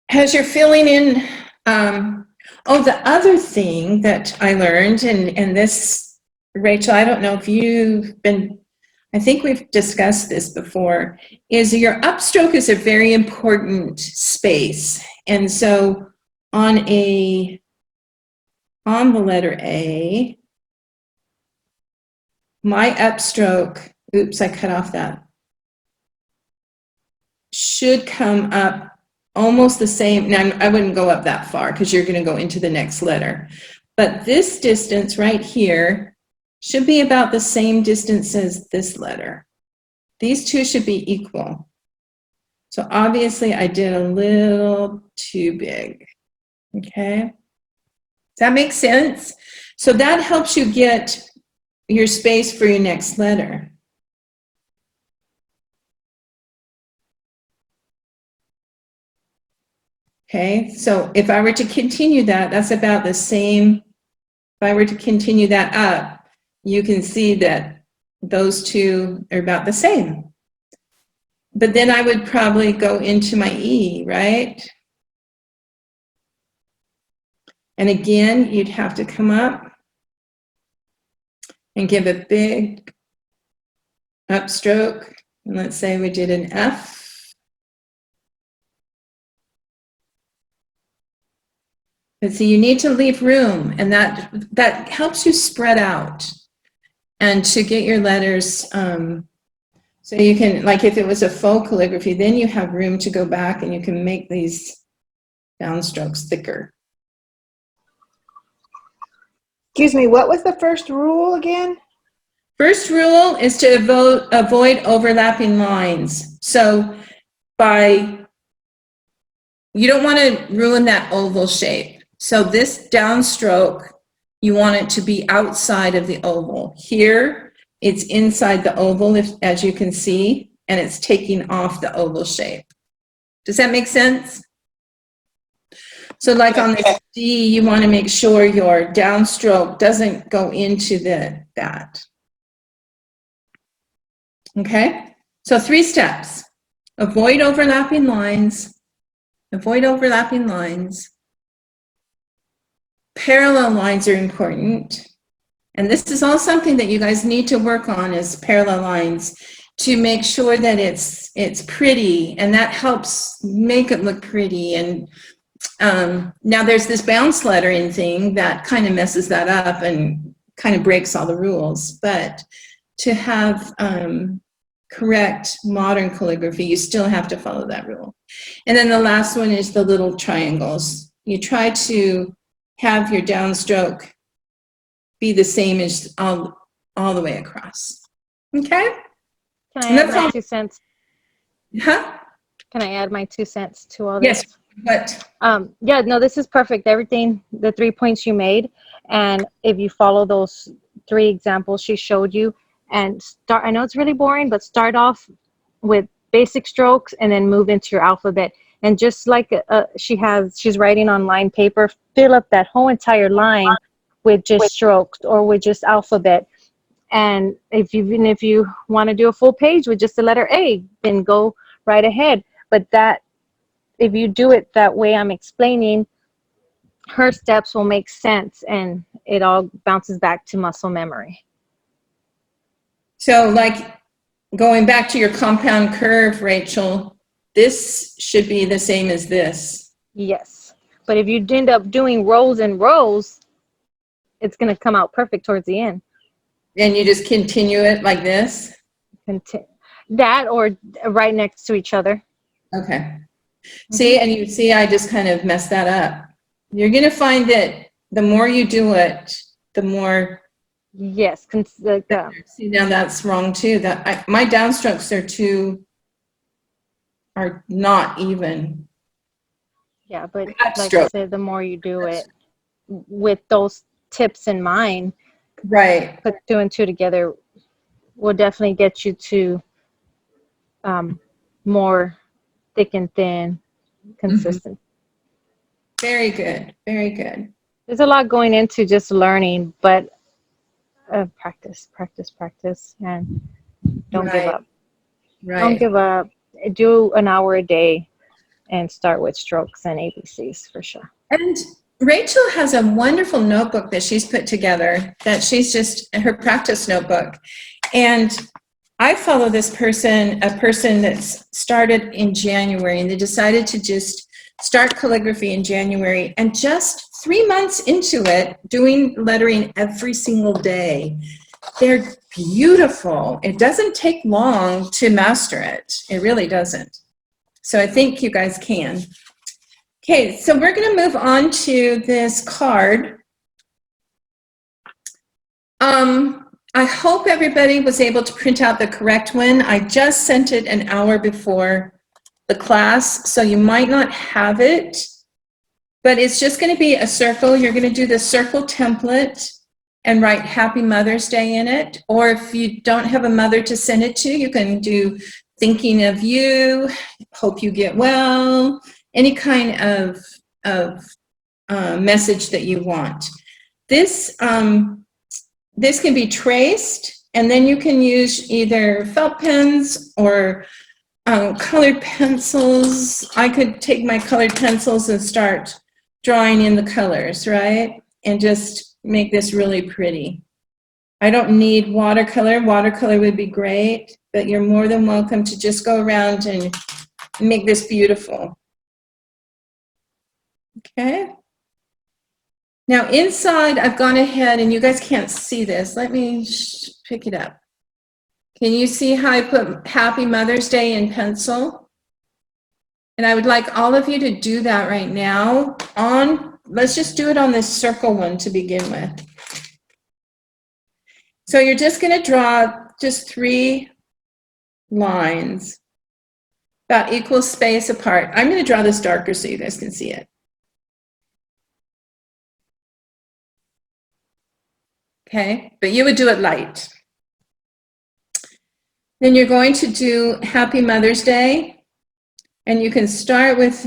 [SPEAKER 2] as you're filling in, oh, the other thing that I learned, and this, Rachel, I don't know if you've been, I think we've discussed this before, is your upstroke is a very important space. And so on the letter A, my upstroke, oops, I cut off that, should come up almost the same. Now, I wouldn't go up that far because you're going to go into the next letter. But this distance right here should be about the same distance as this letter. These two should be equal. So obviously I did a little too big, okay? Does that make sense? So that helps you get your space for your next letter. Okay, so if I were to continue that, that's about the same. If I were to continue that up, you can see that those two are about the same. But then I would probably go into my E, right? And again, you'd have to come up and give a big upstroke. And let's say we did an F. But see, you need to leave room, and that helps you spread out and to get your letters. So you can, like if it was a faux calligraphy, then you have room to go back and you can make these downstrokes thicker.
[SPEAKER 6] Excuse me, what was the first rule again?
[SPEAKER 2] First rule is to avoid overlapping lines. So you don't want to ruin that oval shape. So this downstroke, you want it to be outside of the oval. Here, it's inside the oval, as you can see, and it's taking off the oval shape. Does that make sense? So like on this D, you want to make sure your downstroke doesn't go into that. Okay? So 3 steps. Avoid overlapping lines. Avoid overlapping lines. Parallel lines are important. And this is all something that you guys need to work on, is parallel lines, to make sure that it's pretty, and that helps make it look pretty. And now there's this bounce lettering thing that kind of messes that up and kind of breaks all the rules. But to have correct modern calligraphy, you still have to follow that rule. And then the last one is the little triangles. You try to have your downstroke be the same as all the way across. Okay?
[SPEAKER 1] Can I add my 2 cents?
[SPEAKER 2] Huh?
[SPEAKER 1] Can I add my 2 cents to all
[SPEAKER 2] Yes.
[SPEAKER 1] this?
[SPEAKER 2] What?
[SPEAKER 1] Yeah, no, this is perfect. Everything, the 3 points you made, and if you follow those 3 examples she showed you, and start, I know it's really boring, but start off with basic strokes and then move into your alphabet. And just like she's writing on lined paper, fill up that whole entire line with just strokes or with just alphabet. And even if you want to do a full page with just the letter A, then go right ahead. But if you do it that way I'm explaining, her steps will make sense, and it all bounces back to muscle memory.
[SPEAKER 2] So like going back to your compound curve, Rachel, this should be the same as this.
[SPEAKER 1] Yes. But if you end up doing rows and rows, it's going to come out perfect towards the end.
[SPEAKER 2] And you just continue it like this?
[SPEAKER 1] That or right next to each other.
[SPEAKER 2] Okay. Mm-hmm. See, and you see I just kind of messed that up. You're going to find that the more you do it, the more...
[SPEAKER 1] Yes.
[SPEAKER 2] See, now that's wrong too. My downstrokes are not even.
[SPEAKER 1] Yeah, but like I said, the more you do it with those tips in mind,
[SPEAKER 2] right,
[SPEAKER 1] put 2 and 2 together will definitely get you to more thick and thin, consistent.
[SPEAKER 2] Mm-hmm. Very good, very good.
[SPEAKER 1] There's a lot going into just learning, but practice, and don't give up.
[SPEAKER 2] Right.
[SPEAKER 1] Don't give up. Do an hour a day and start with strokes and ABCs for sure.
[SPEAKER 2] And Rachel has a wonderful notebook that she's put together, that she's just her practice notebook. And I follow this person, a person that's started in January, and they decided to just start calligraphy in January, and just 3 months into it, doing lettering every single day. They're beautiful. It doesn't take long to master it. It really doesn't. So I think you guys can. Okay, so we're going to move on to this card. I hope everybody was able to print out the correct one. I just sent it an hour before the class, so you might not have it, but it's just going to be a circle. You're going to do the circle template and write Happy Mother's Day in it. Or if you don't have a mother to send it to, you can do thinking of you, hope you get well, any kind of message that you want. This can be traced, and then you can use either felt pens or colored pencils. I could take my colored pencils and start drawing in the colors, right? And just make this really pretty. I don't need watercolor. Watercolor would be great, but you're more than welcome to just go around and make this beautiful. Okay. Now inside, I've gone ahead, and you guys can't see this. Let me pick it up. Can you see how I put Happy Mother's Day in pencil? And I would like all of you to do that right now. Let's just do it on this circle one to begin with. So you're just going to draw just 3 lines, about equal space apart. I'm going to draw this darker so you guys can see it. Okay, but you would do it light. Then you're going to do Happy Mother's Day, and you can start with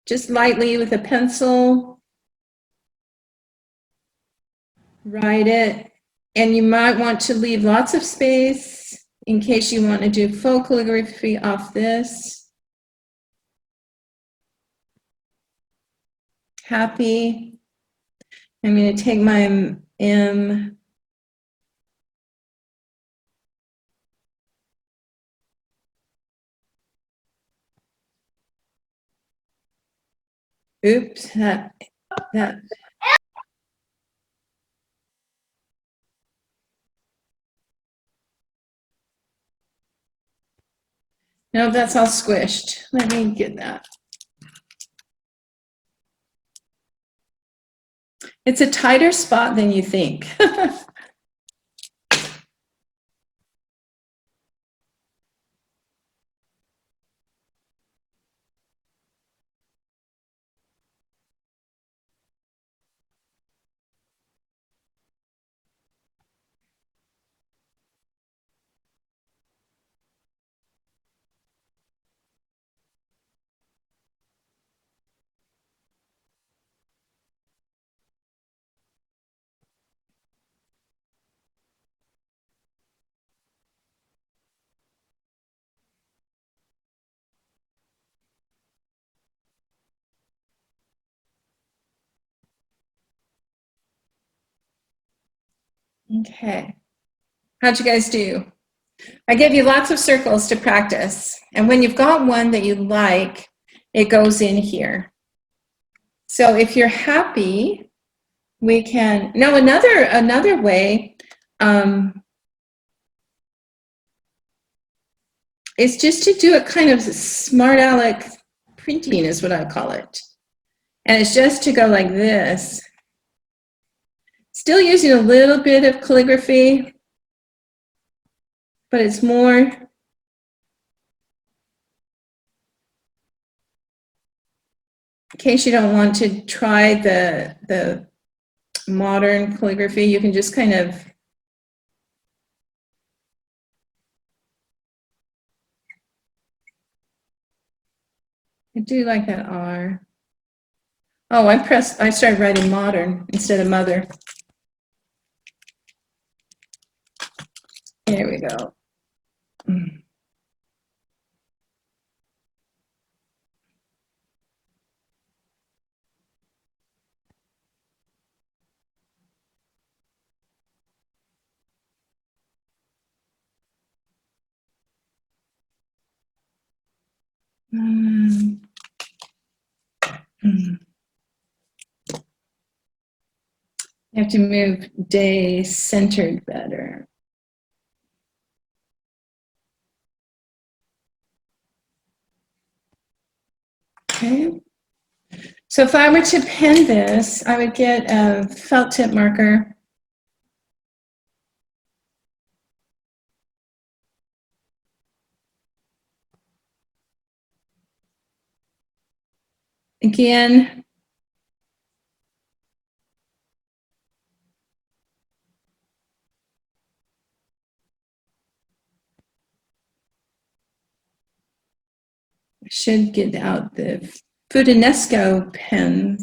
[SPEAKER 2] just lightly with a pencil, write it, and you might want to leave lots of space in case you want to do faux calligraphy off this. Happy. I'm going to take my M. Oops, that. No, that's all squished. Let me get that. It's a tighter spot than you think. Okay. How'd you guys do? I gave you lots of circles to practice. And when you've got one that you like, it goes in here. So if you're happy, we can, no, another way is just to do a kind of smart aleck printing is what I call it. And it's just to go like this. Still using a little bit of calligraphy, but it's more in case you don't want to try the modern calligraphy, you can just kind of I do like that R. Oh, I started writing modern instead of mother. There we go. You have to move day centered better. Okay. So if I were to pen this, I would get a felt tip marker. Again, I should get out the Fudinesco pen.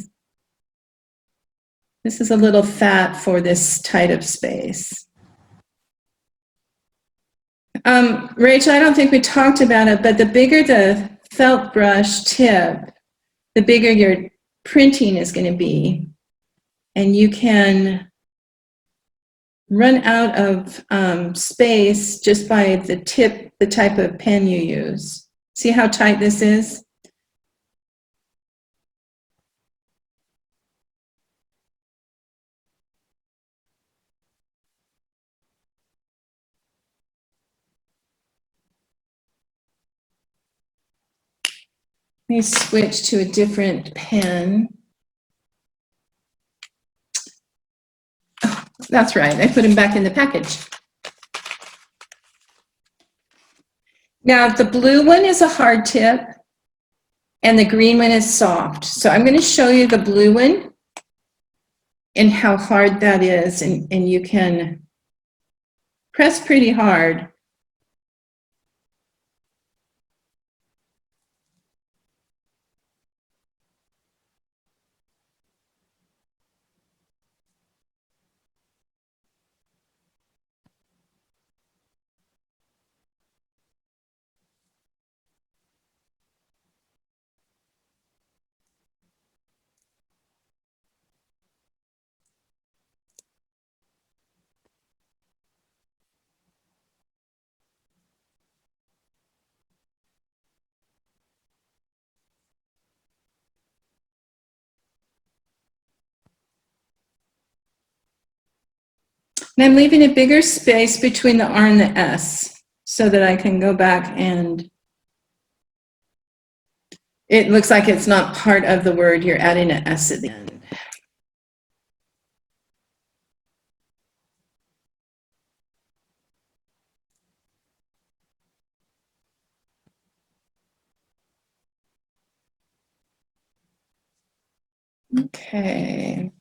[SPEAKER 2] This is a little fat for this tight of space. Rachel, I don't think we talked about it, but the bigger the felt brush tip, the bigger your printing is going to be. And you can run out of space just by the tip, the type of pen you use. See how tight this is? Let me switch to a different pen. Oh, that's right, I put them back in the package. Now the blue one is a hard tip and the green one is soft. So I'm going to show you the blue one and how hard that is, and you can press pretty hard. And I'm leaving a bigger space between the R and the S so that I can go back and it looks like it's not part of the word. You're adding an S at the end. Okay.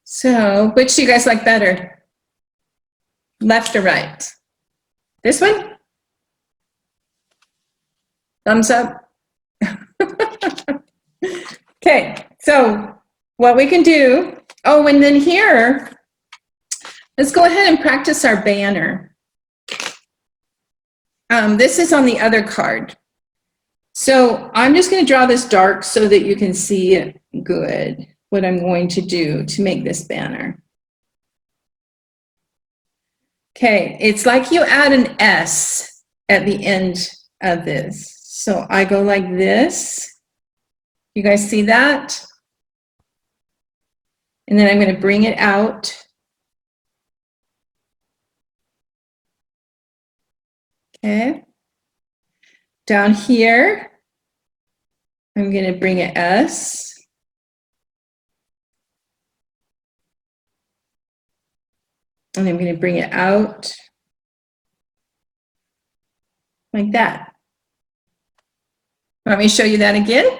[SPEAKER 2] So, which do you guys like better? Left or right? This one? Thumbs up? Okay, so what we can do, oh, and then here, let's go ahead and practice our banner. This is on the other card. So I'm just going to draw this dark so that you can see it good, what I'm going to do to make this banner. Okay, it's like you add an S at the end of this. So I go like this. You guys see that? And then I'm going to bring it out. Okay. Down here, I'm going to bring it S. And I'm going to bring it out like that. Want me to show you that again?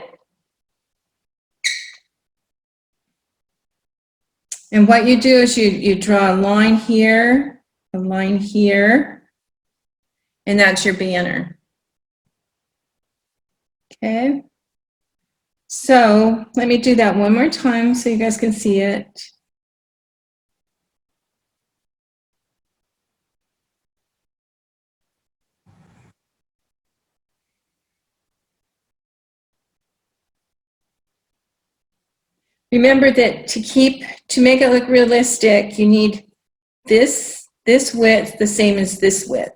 [SPEAKER 2] And what you do is you draw a line here, and that's your banner. Okay. So let me do that one more time so you guys can see it. Remember that to make it look realistic, you need this width the same as this width.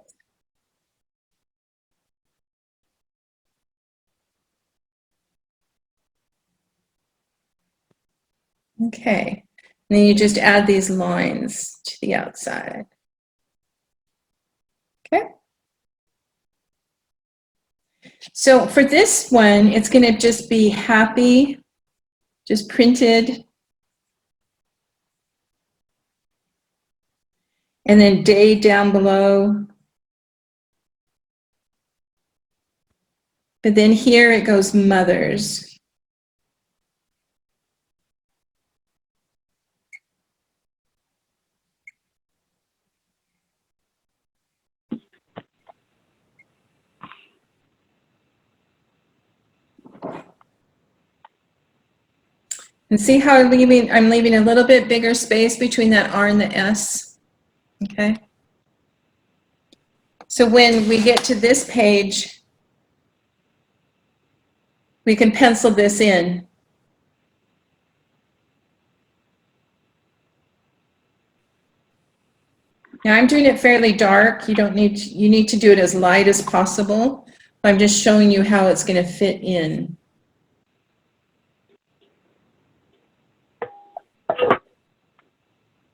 [SPEAKER 2] Okay, and then you just add these lines to the outside. Okay. So for this one, it's going to just be happy, just printed. And then day down below. But then here it goes mothers. And see how I'm leaving a little bit bigger space between that R and the S. Okay. So when we get to this page, we can pencil this in. Now I'm doing it fairly dark. You need to do it as light as possible. I'm just showing you how it's going to fit in.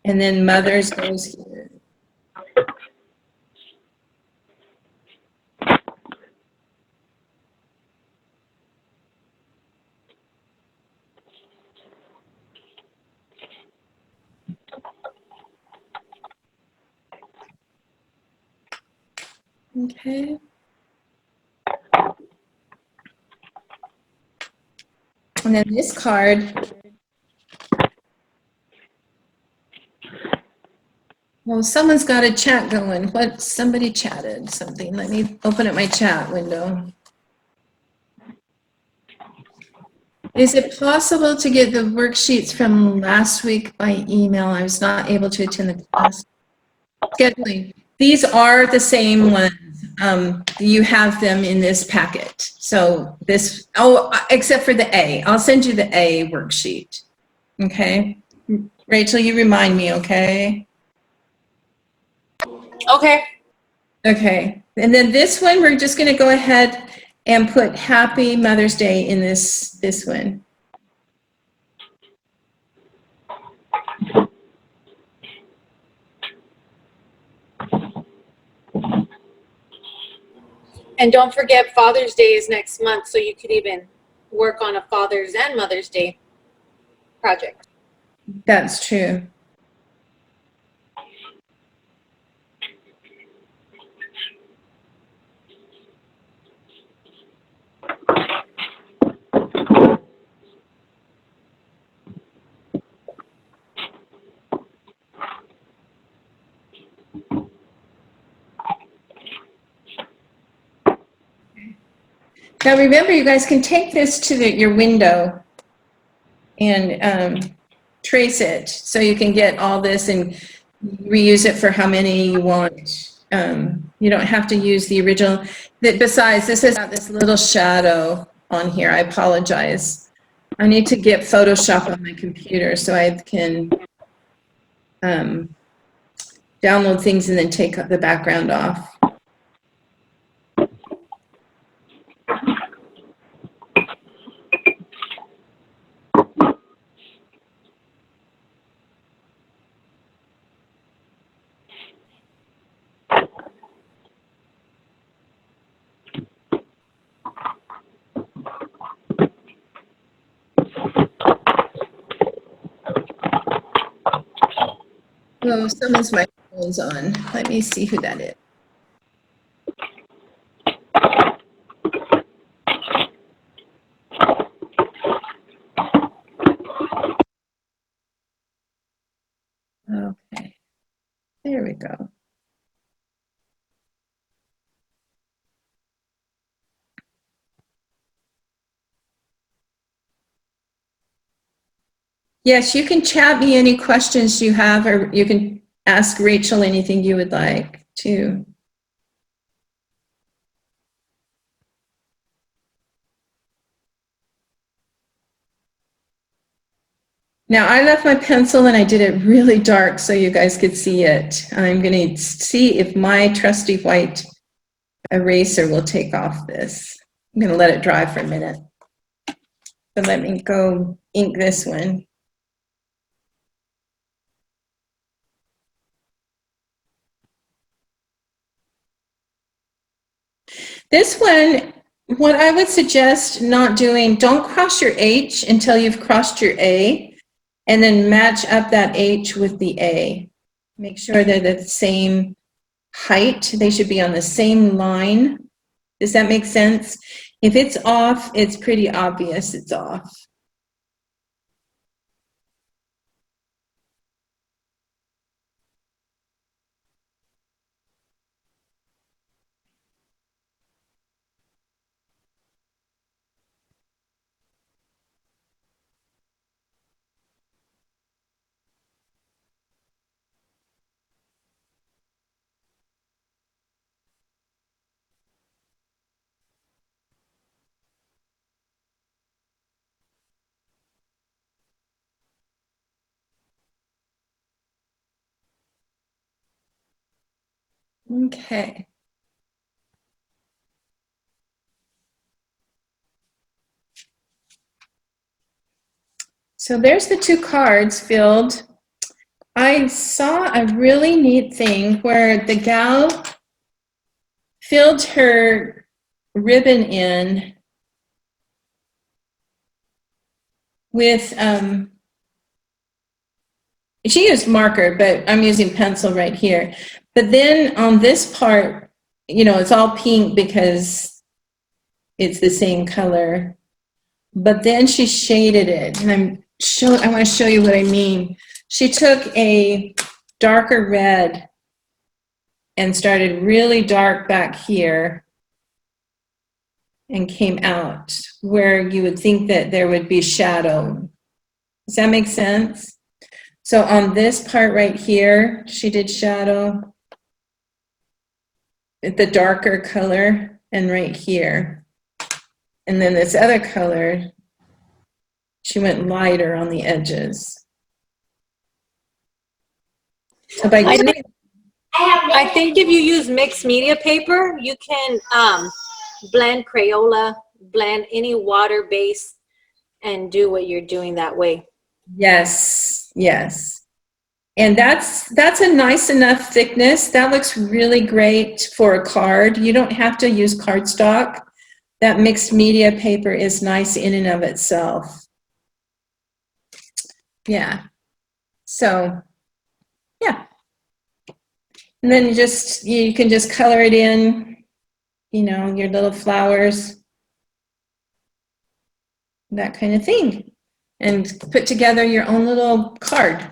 [SPEAKER 2] And then mothers goes here. Okay. And then this card. Well, someone's got a chat going. What? Somebody chatted something. Let me open up my chat window. Is it possible to get the worksheets from last week by email? I was not able to attend the class. Scheduling. These are the same ones. You have them in this packet. So this, except for the A. I'll send you the A worksheet. Okay. Rachel, you remind me, okay?
[SPEAKER 5] Okay.
[SPEAKER 2] Okay. And then this one, we're just going to go ahead and put Happy Mother's Day in this one.
[SPEAKER 4] And don't forget Father's Day is next month, so you could even work on a Father's and Mother's Day project.
[SPEAKER 2] That's true. Now remember, you guys can take this to your window and trace it so you can get all this and reuse it for how many you want. You don't have to use the original. Besides, this has got this little shadow on here. I apologize. I need to get Photoshop on my computer so I can download things and then take the background off. Oh, someone's microphone's on. Let me see who that is. Okay, there we go. Yes, you can chat me any questions you have, or you can ask Rachel anything you would like to. Now, I left my pencil and I did it really dark so you guys could see it. I'm going to see if my trusty white eraser will take off this. I'm going to let it dry for a minute. So let me go ink this one. This one, What I would suggest not doing, don't cross your H until you've crossed your A, and then match up that H with the A. Make sure they're the same height. They should be on the same line. Does that make sense? If it's off, it's pretty obvious it's off. Okay. So there's the two cards filled. I saw a really neat thing where the gal filled her ribbon in with, she used marker, but I'm using pencil right here. But then on this part, you know, it's all pink because it's the same color. But then she shaded it, and I want to show you what I mean. She took a darker red and started really dark back here and came out where you would think that there would be shadow. Does that make sense? So on this part right here, she did shadow, the darker color, and right here. And then this other color, she went lighter on the edges. So by doing,
[SPEAKER 4] I think if you use mixed media paper, you can blend Crayola, blend any water base, and do what you're doing that way.
[SPEAKER 2] yes, yes. And that's a nice enough thickness. That looks really great for a card. You don't have to use cardstock. That mixed media paper is nice in and of itself. Yeah. So, yeah. And then you can just color it in, you know, your little flowers, that kind of thing, and put together your own little card.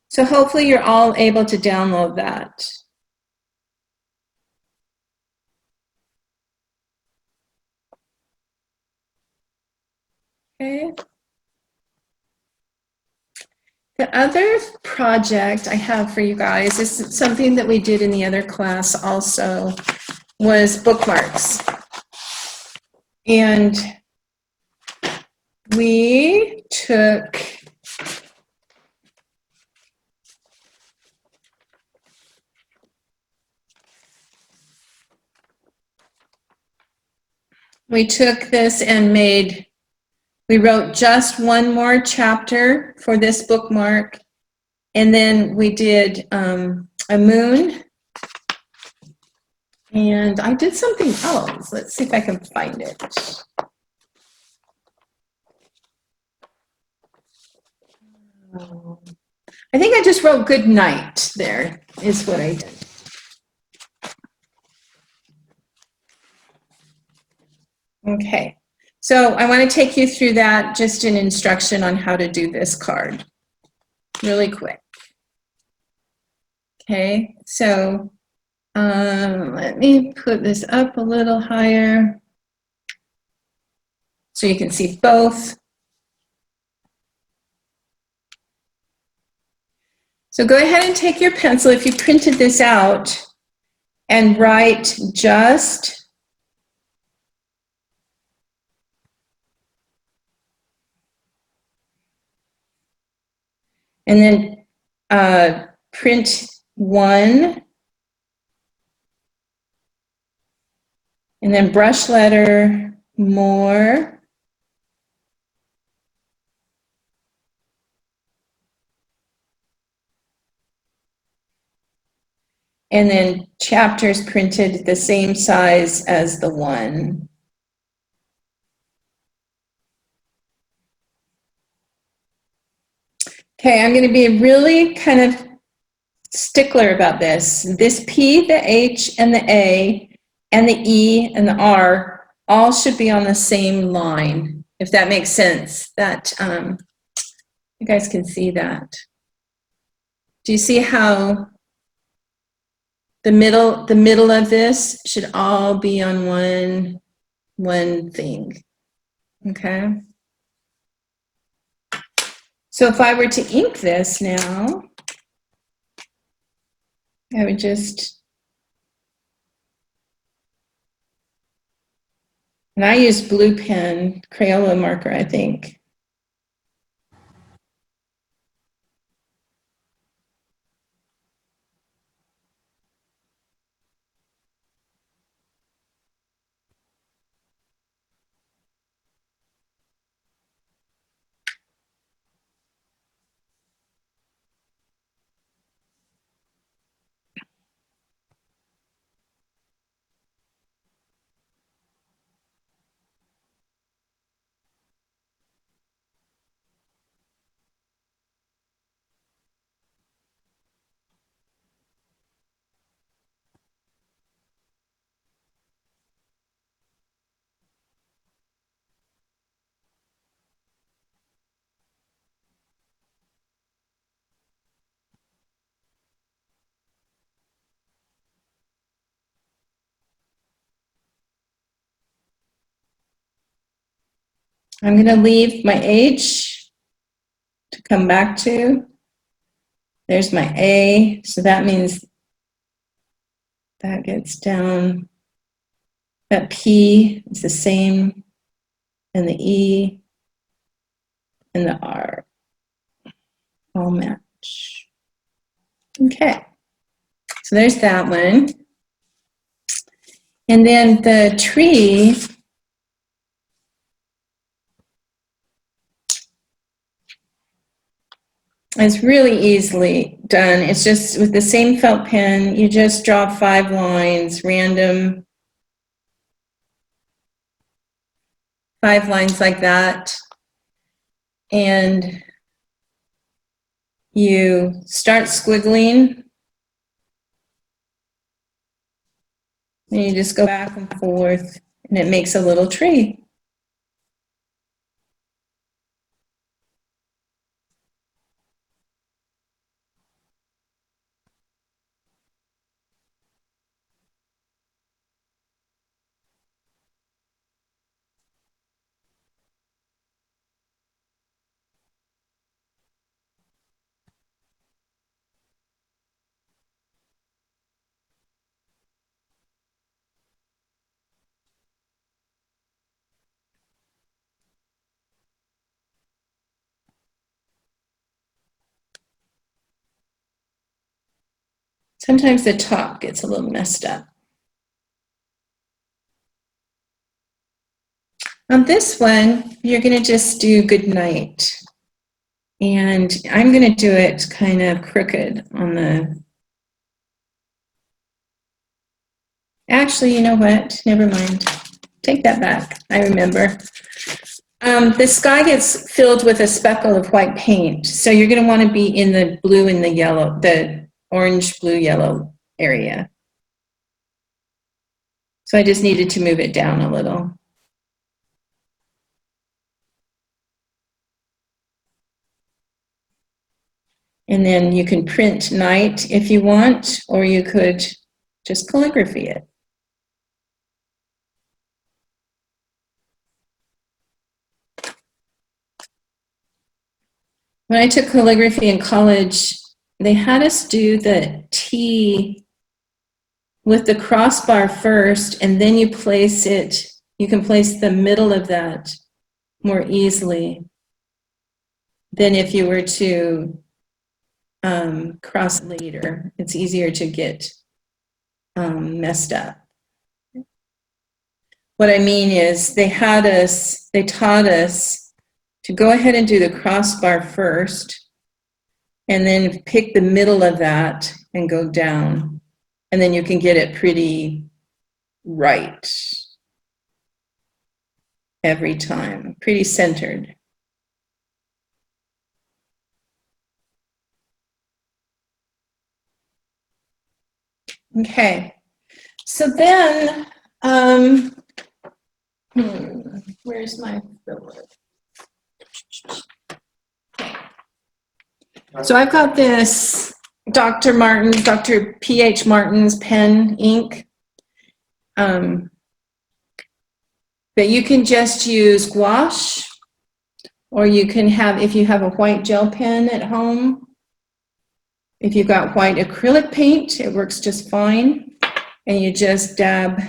[SPEAKER 2] So hopefully you're all able to download that. Okay. The other project I have for you guys is something that we did in the other class also, was bookmarks. And we took this and we wrote just one more chapter for this bookmark, and then we did a moon, and I did something else. Let's see if I can find it. I think I just wrote good night there, is what I did. Okay, so I want to take you through that, just an instruction on how to do this card really quick. Okay, so let me put this up a little higher so you can see both. So go ahead and take your pencil, if you printed this out, and write just and then print one, and then brush letter more, and then chapters printed the same size as the one. Okay, I'm going to be really kind of stickler about this. This P, the H, and the A, and the E, and the R all should be on the same line, if that makes sense. That you guys can see that. Do you see how the middle of this should all be on one thing? Okay. So if I were to ink this now, I would just, and I use blue pen, Crayola marker, I think. I'm going to leave my H to come back to. There's my A, so that means that gets down. That P is the same, and the E and the R all match. Okay, so there's that one. And then the tree, is really easily done. It's just with the same felt pen, you just draw 5 lines, random 5 lines like that. And you start squiggling. And you just go back and forth, and it makes a little tree. Sometimes the top gets a little messed up. On this one, you're going to just do good night. And I'm going to do it kind of crooked on the... Actually, you know what? Never mind. Take that back. I remember. The sky gets filled with a speckle of white paint. So you're going to want to be in the blue and the yellow, the orange, blue, yellow area. So I just needed to move it down a little. And then you can print night if you want, or you could just calligraphy it. When I took calligraphy in college, they had us do the T with the crossbar first, and then you place it, you can place the middle of that more easily than if you were to cross later. It's easier to get messed up. What I mean is they taught us to go ahead and do the crossbar first, and then pick the middle of that and go down. And then you can get it pretty right every time, pretty centered. Okay. So then, where's my filler? So I've got this Dr. P.H. Martin's pen ink. But you can just use gouache, or you can have, if you have a white gel pen at home, if you've got white acrylic paint, it works just fine. And you just dab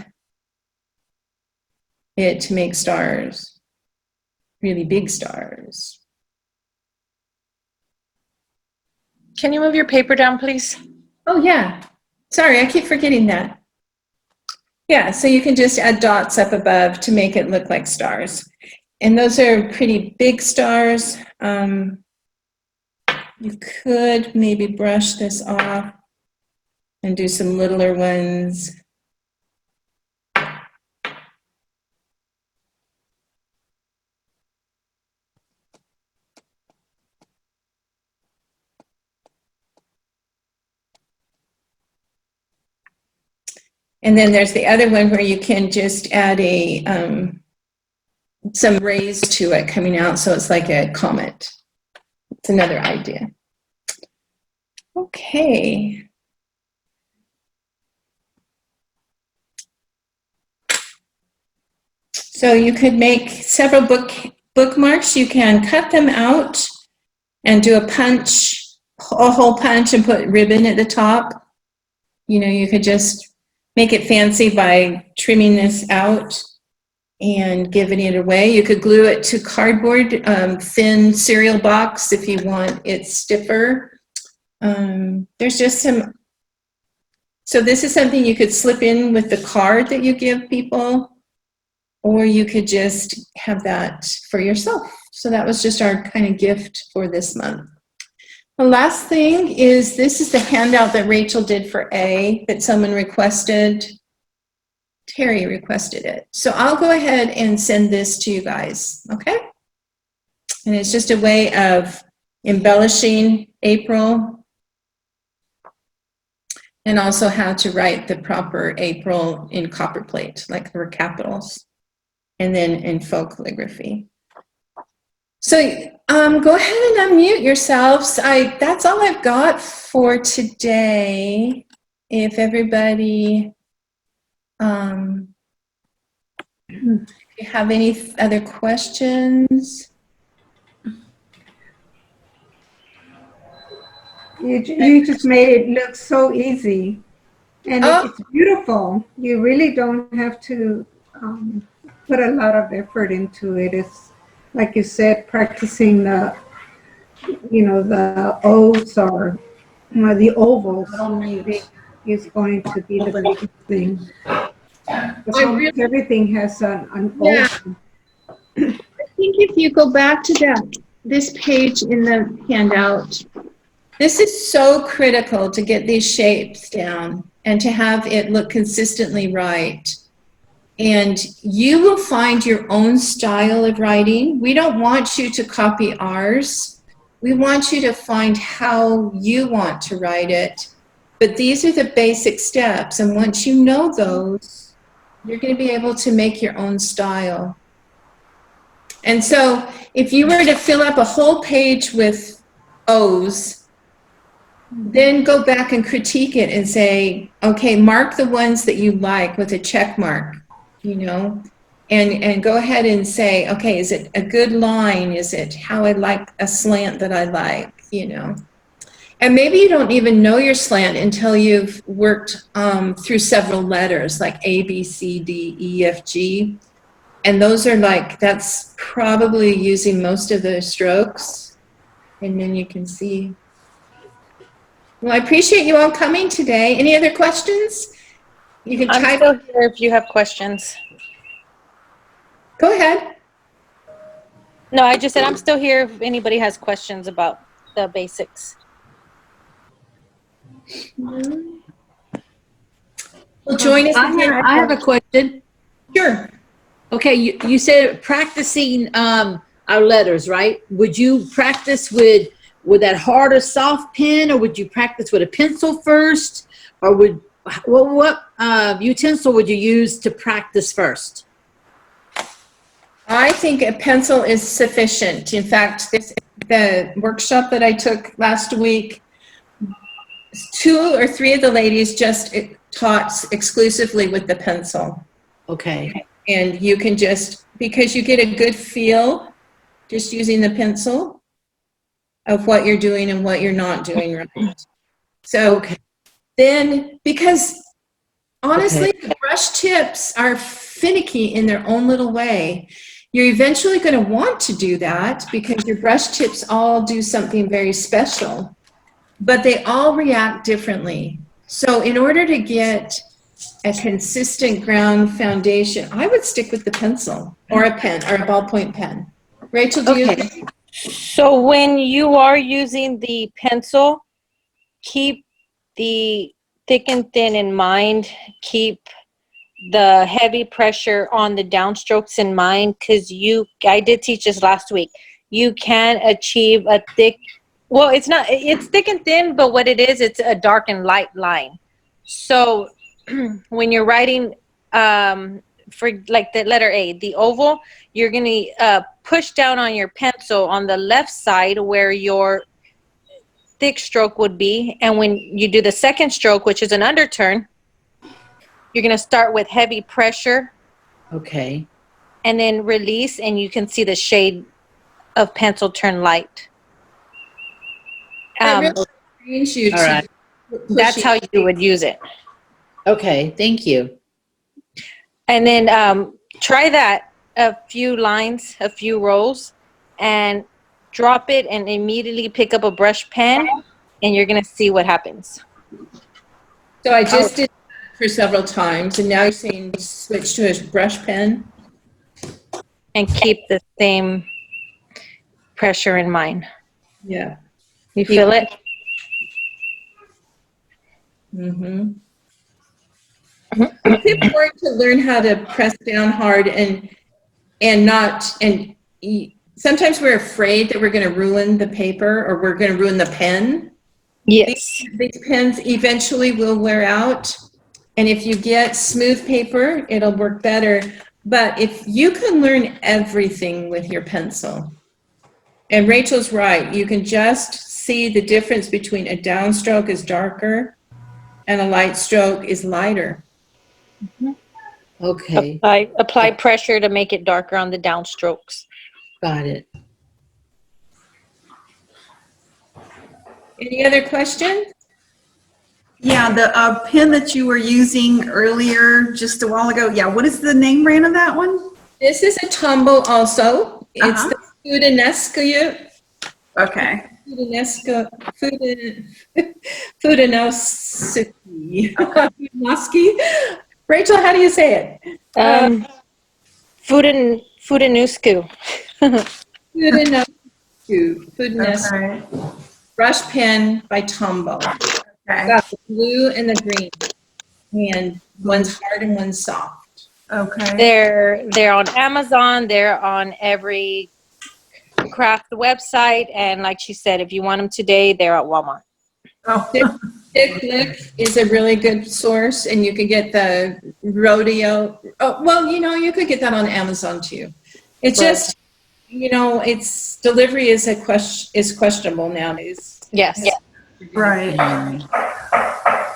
[SPEAKER 2] it to make stars, really big stars.
[SPEAKER 7] Can you move your paper down, please?
[SPEAKER 2] Oh yeah, sorry, I keep forgetting that. Yeah, so you can just add dots up above to make it look like stars. And those are pretty big stars. You could maybe brush this off and do some littler ones. And then there's the other one where you can just add a some rays to it coming out, so it's like a comet. It's another idea. Okay. So you could make several bookmarks. You can cut them out and do a hole punch and put ribbon at the top. You know, you could just make it fancy by trimming this out and giving it away. You could glue it to cardboard, thin cereal box if you want it stiffer. There's just some, so this is something you could slip in with the card that you give people, or you could just have that for yourself. So that was just our kind of gift for this month. The last thing is, this is the handout that Rachel did for A that someone requested. Terry requested it. So I'll go ahead and send this to you guys, okay? And it's just a way of embellishing April, and also how to write the proper April in copperplate, like her capitals, and then in faux calligraphy. So go ahead and unmute yourselves. That's all I've got for today. If everybody, if you have any other questions.
[SPEAKER 3] You just made it look so easy. And it's beautiful. You really don't have to put a lot of effort into it. It's, like you said, practicing the, the O's or the ovals is going to be the biggest thing. Because everything has an oval.
[SPEAKER 2] I think if you go back to this page in the handout, this is so critical to get these shapes down and to have it look consistently right. And you will find your own style of writing. We don't want you to copy ours. We want you to find how you want to write it. But these are the basic steps. And once you know those, you're going to be able to make your own style. And so if you were to fill up a whole page with O's, then go back and critique it and say, okay, mark the ones that you like with a check mark, and go ahead and say, okay, is it a good line? Is it how I like a slant that I like, And maybe you don't even know your slant until you've worked through several letters like A, B, C, D, E, F, G. And those are that's probably using most of the strokes. And then you can see. Well, I appreciate you all coming today. Any other questions? You can
[SPEAKER 7] I'm still here if you have questions.
[SPEAKER 2] Go ahead.
[SPEAKER 7] No, I just said I'm still here if anybody has questions about the basics.
[SPEAKER 2] Well, join us again.
[SPEAKER 8] I have a question.
[SPEAKER 2] Sure.
[SPEAKER 8] Okay, you said practicing our letters, right? Would you practice with that hard or soft pen, or would you practice with a pencil first, or would what utensil would you use to practice first?
[SPEAKER 2] I think a pencil is sufficient. In fact, the workshop that I took last week, 2 or 3 of the ladies just taught exclusively with the pencil.
[SPEAKER 8] Okay.
[SPEAKER 2] And you can just, because you get a good feel just using the pencil of what you're doing and what you're not doing right. So then, because honestly, the brush tips are finicky in their own little way. You're eventually going to want to do that because your brush tips all do something very special, but they all react differently. So in order to get a consistent ground foundation, I would stick with the pencil or a pen or a ballpoint pen. Rachel, do you agree?
[SPEAKER 7] So when you are using the pencil, keep the thick and thin in mind. Keep the heavy pressure on the downstrokes in mind, because I did teach this last week. You can achieve a thick, well, it's thick and thin, but what it is, it's a dark and light line. So when you're writing, for like the letter A, the oval, you're going to push down on your pencil on the left side where your thick stroke would be. And when you do the second stroke, which is an underturn, you're going to start with heavy pressure.
[SPEAKER 8] Okay.
[SPEAKER 7] And then release, and you can see the shade of pencil turn light.
[SPEAKER 2] That really trains you
[SPEAKER 8] all
[SPEAKER 2] to
[SPEAKER 8] right.
[SPEAKER 7] That's how you would use it.
[SPEAKER 8] Okay, thank you.
[SPEAKER 7] And then try that a few lines, a few rows, and drop it and immediately pick up a brush pen, and you're going to see what happens.
[SPEAKER 2] So I just did that for several times, and now you're saying switch to a brush pen.
[SPEAKER 7] And keep the same pressure in mind.
[SPEAKER 2] Yeah.
[SPEAKER 7] You feel it?
[SPEAKER 2] Mm-hmm. It's important to learn how to press down hard and sometimes we're afraid that we're going to ruin the paper or we're going to ruin the pen.
[SPEAKER 7] Yes.
[SPEAKER 2] These pens eventually will wear out, and if you get smooth paper, it'll work better. But if you can learn everything with your pencil, and Rachel's right, you can just see the difference between a downstroke is darker and a light stroke is lighter.
[SPEAKER 8] Okay,
[SPEAKER 7] Apply pressure to make it darker on the downstrokes.
[SPEAKER 8] got it.
[SPEAKER 2] Any other questions?
[SPEAKER 9] Yeah, the pen that you were using earlier, just a while ago. Yeah, what is the name brand of that one?
[SPEAKER 2] This is a Tombow also. It's the Fudanescu.
[SPEAKER 9] Okay.
[SPEAKER 2] Fudanescu. Rachel, how do you say it?
[SPEAKER 7] Fudanusku.
[SPEAKER 2] Fudanescu.
[SPEAKER 9] Okay.
[SPEAKER 2] Brush pen by Tombow.
[SPEAKER 9] Okay.
[SPEAKER 2] Got the blue and the green, and one's hard and one's soft.
[SPEAKER 9] Okay.
[SPEAKER 7] They're on Amazon. They're on every craft website, and like she said, if you want them today, they're at Walmart.
[SPEAKER 9] Oh.
[SPEAKER 2] Dick Lick is a really good source, and you can get the rodeo. Oh, well, you could get that on Amazon too. It's just, its delivery is questionable nowadays.
[SPEAKER 7] Yes. Yeah.
[SPEAKER 9] Right.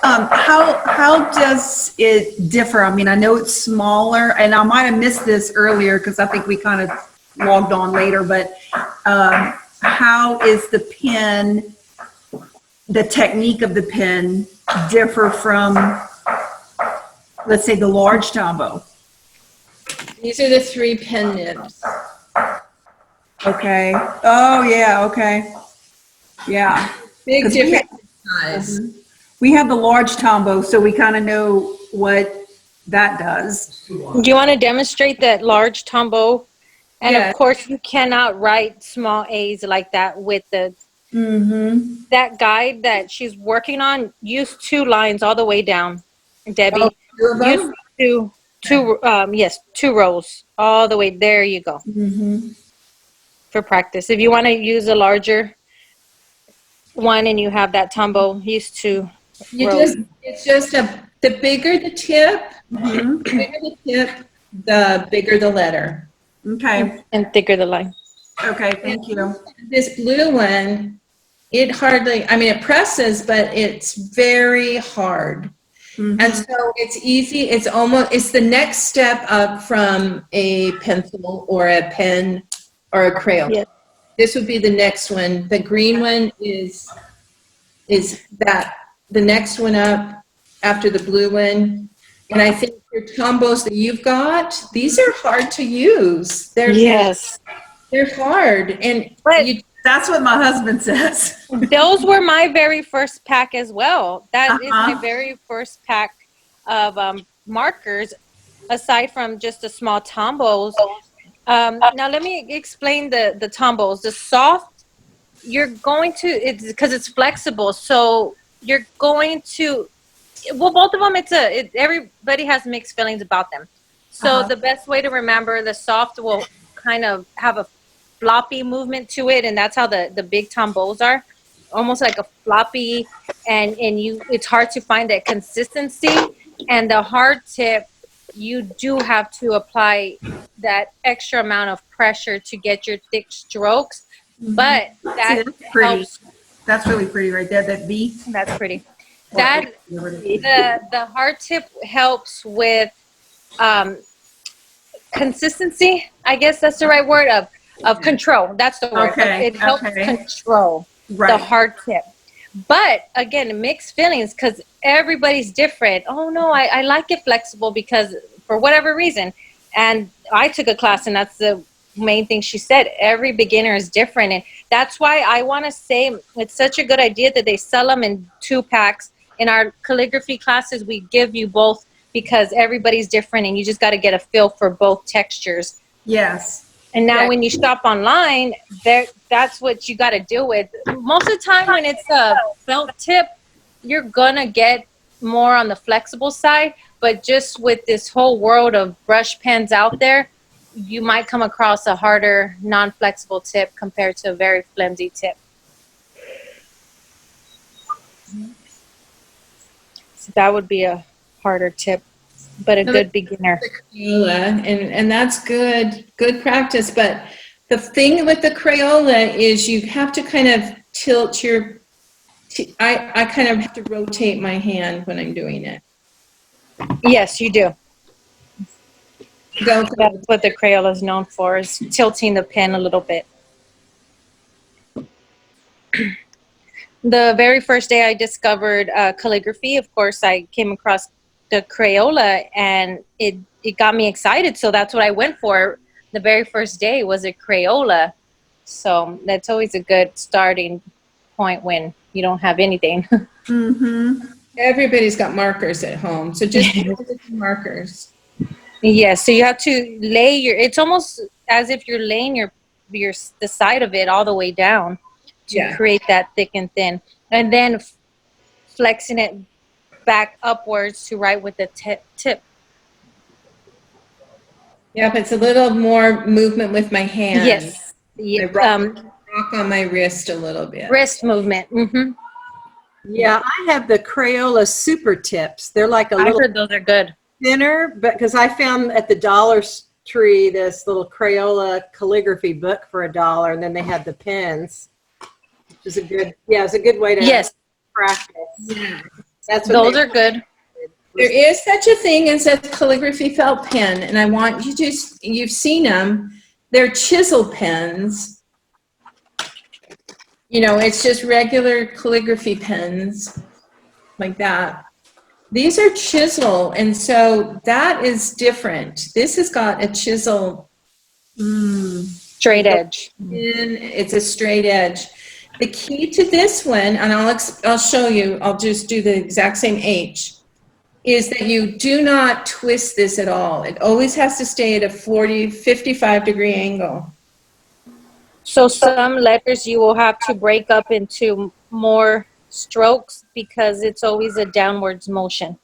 [SPEAKER 9] How does it differ? I mean, I know it's smaller, and I might have missed this earlier because I think we kind of logged on later, but how is the pen, the technique of the pen differ from, let's say, the large Tombow?
[SPEAKER 2] These are the 3 pen nibs.
[SPEAKER 9] Okay. Oh, yeah. Okay. Yeah.
[SPEAKER 2] Big difference in size.
[SPEAKER 9] We have the large Tombow, so we kind of know what that does.
[SPEAKER 7] Do you want to demonstrate that large Tombow? And
[SPEAKER 2] Yeah.
[SPEAKER 7] of course, you cannot write small A's like that with the that guide that she's working on. Use 2 lines all the way down, Debbie.
[SPEAKER 2] Oh, 2 of them?
[SPEAKER 7] Use yes, 2 rows all the way. There you go. For practice. If you want to use a larger one and you have that Tombow, use 2 rows.
[SPEAKER 2] It's just The bigger the tip,
[SPEAKER 9] Mhm.
[SPEAKER 2] the bigger the letter.
[SPEAKER 9] Okay,
[SPEAKER 7] And thicker the line.
[SPEAKER 9] okay, thank you.
[SPEAKER 2] This blue one, it hardly, I mean, it presses, but it's very hard.
[SPEAKER 9] Mhm.
[SPEAKER 2] And so it's easy, it's the next step up from a pencil or a pen or a crayon.
[SPEAKER 7] Yes.
[SPEAKER 2] This would be the next one. The green one is that, the next one up after the blue one. And I think your combos that you've got, these are hard to use.
[SPEAKER 7] Yes.
[SPEAKER 2] They're hard. And
[SPEAKER 7] But
[SPEAKER 9] That's what my husband says.
[SPEAKER 7] those were my very first pack as well. That is my
[SPEAKER 9] Uh-huh.
[SPEAKER 7] very first pack of markers, aside from just the small tombos. Now let me explain the tombos. The soft, you're going to, it's because it's flexible, so you're going to, well, both of them, everybody has mixed feelings about them. So
[SPEAKER 9] Uh-huh.
[SPEAKER 7] the best way to remember, the soft will kind of have a floppy movement to it, and that's how the big tombos are, almost like a floppy, and it's hard to find that consistency. And the hard tip, you do have to apply that extra amount of pressure to get your thick strokes, but
[SPEAKER 9] See,
[SPEAKER 7] that
[SPEAKER 9] that's pretty.
[SPEAKER 7] helps.
[SPEAKER 9] That's really pretty right there, that B.
[SPEAKER 7] That's pretty.
[SPEAKER 9] Or
[SPEAKER 7] That
[SPEAKER 9] A, whatever it is.
[SPEAKER 7] the hard tip helps with consistency. I guess that's the right word, of control. That's the word.
[SPEAKER 9] Okay,
[SPEAKER 7] It helps
[SPEAKER 9] okay.
[SPEAKER 7] control the
[SPEAKER 9] Right.
[SPEAKER 7] hard tip. But again, mixed feelings, because everybody's different. Oh no, I like it flexible because for whatever reason. And I took a class, and that's the main thing she said. Every beginner is different, and that's why I want to say it's such a good idea that they sell them in 2-packs. In our calligraphy classes, we give you both, because everybody's different, and you just got to get a feel for both textures.
[SPEAKER 9] Yes.
[SPEAKER 7] And now
[SPEAKER 2] Yeah.
[SPEAKER 7] when you shop online, that's what you got to deal with. Most of the time when it's a felt tip, you're going to get more on the flexible side. But just with this whole world of brush pens out there, you might come across a harder, non-flexible tip compared to a very flimsy tip. So that would be a harder tip, but a
[SPEAKER 2] No,
[SPEAKER 7] good beginner.
[SPEAKER 2] Crayola, and that's good practice. But the thing with the Crayola is you have to kind of tilt I kind of have to rotate my hand when I'm doing it.
[SPEAKER 7] Yes, you do.
[SPEAKER 2] Go.
[SPEAKER 7] That's what the Crayola is known for, is tilting the pen a little bit. The very first day I discovered calligraphy, of course, I came across the Crayola, and it got me excited. So that's what I went for. The very first day was a Crayola. So that's always a good starting point when you don't have anything.
[SPEAKER 9] Mm-hmm.
[SPEAKER 2] Everybody's got markers at home, so just use the markers.
[SPEAKER 7] Yes, so you have to lay it's almost as if you're laying the side of it all the way down to
[SPEAKER 2] Yeah.
[SPEAKER 7] create that thick and thin, and then flexing it back upwards to write with the tip.
[SPEAKER 2] Yep, it's a little more movement with my hand.
[SPEAKER 7] Yes.
[SPEAKER 2] I rock on my wrist a little bit.
[SPEAKER 7] Wrist movement. Mm-hmm.
[SPEAKER 5] Yeah, I have the Crayola Super Tips. They're like a
[SPEAKER 7] I
[SPEAKER 5] little
[SPEAKER 7] heard those are good.
[SPEAKER 5] thinner, but because I found at the Dollar Tree this little Crayola calligraphy book for $1, and then they had the pens. Which is it's a good way to
[SPEAKER 7] Yes,
[SPEAKER 5] practice.
[SPEAKER 2] Yeah.
[SPEAKER 5] That's what
[SPEAKER 7] those
[SPEAKER 5] they-
[SPEAKER 7] are good.
[SPEAKER 2] There is such a thing as a calligraphy felt pen, and I want you to, you've seen them. They're chisel pens. You know, it's just regular calligraphy pens like that. These are chisel, and so that is different. This has got a chisel
[SPEAKER 7] Straight edge.
[SPEAKER 2] in, it's a straight edge. The key to this one, and I'll show you, I'll just do the exact same H, is that you do not twist this at all. It always has to stay at a 55 degree angle.
[SPEAKER 7] So some letters you will have to break up into more strokes because it's always a downwards motion.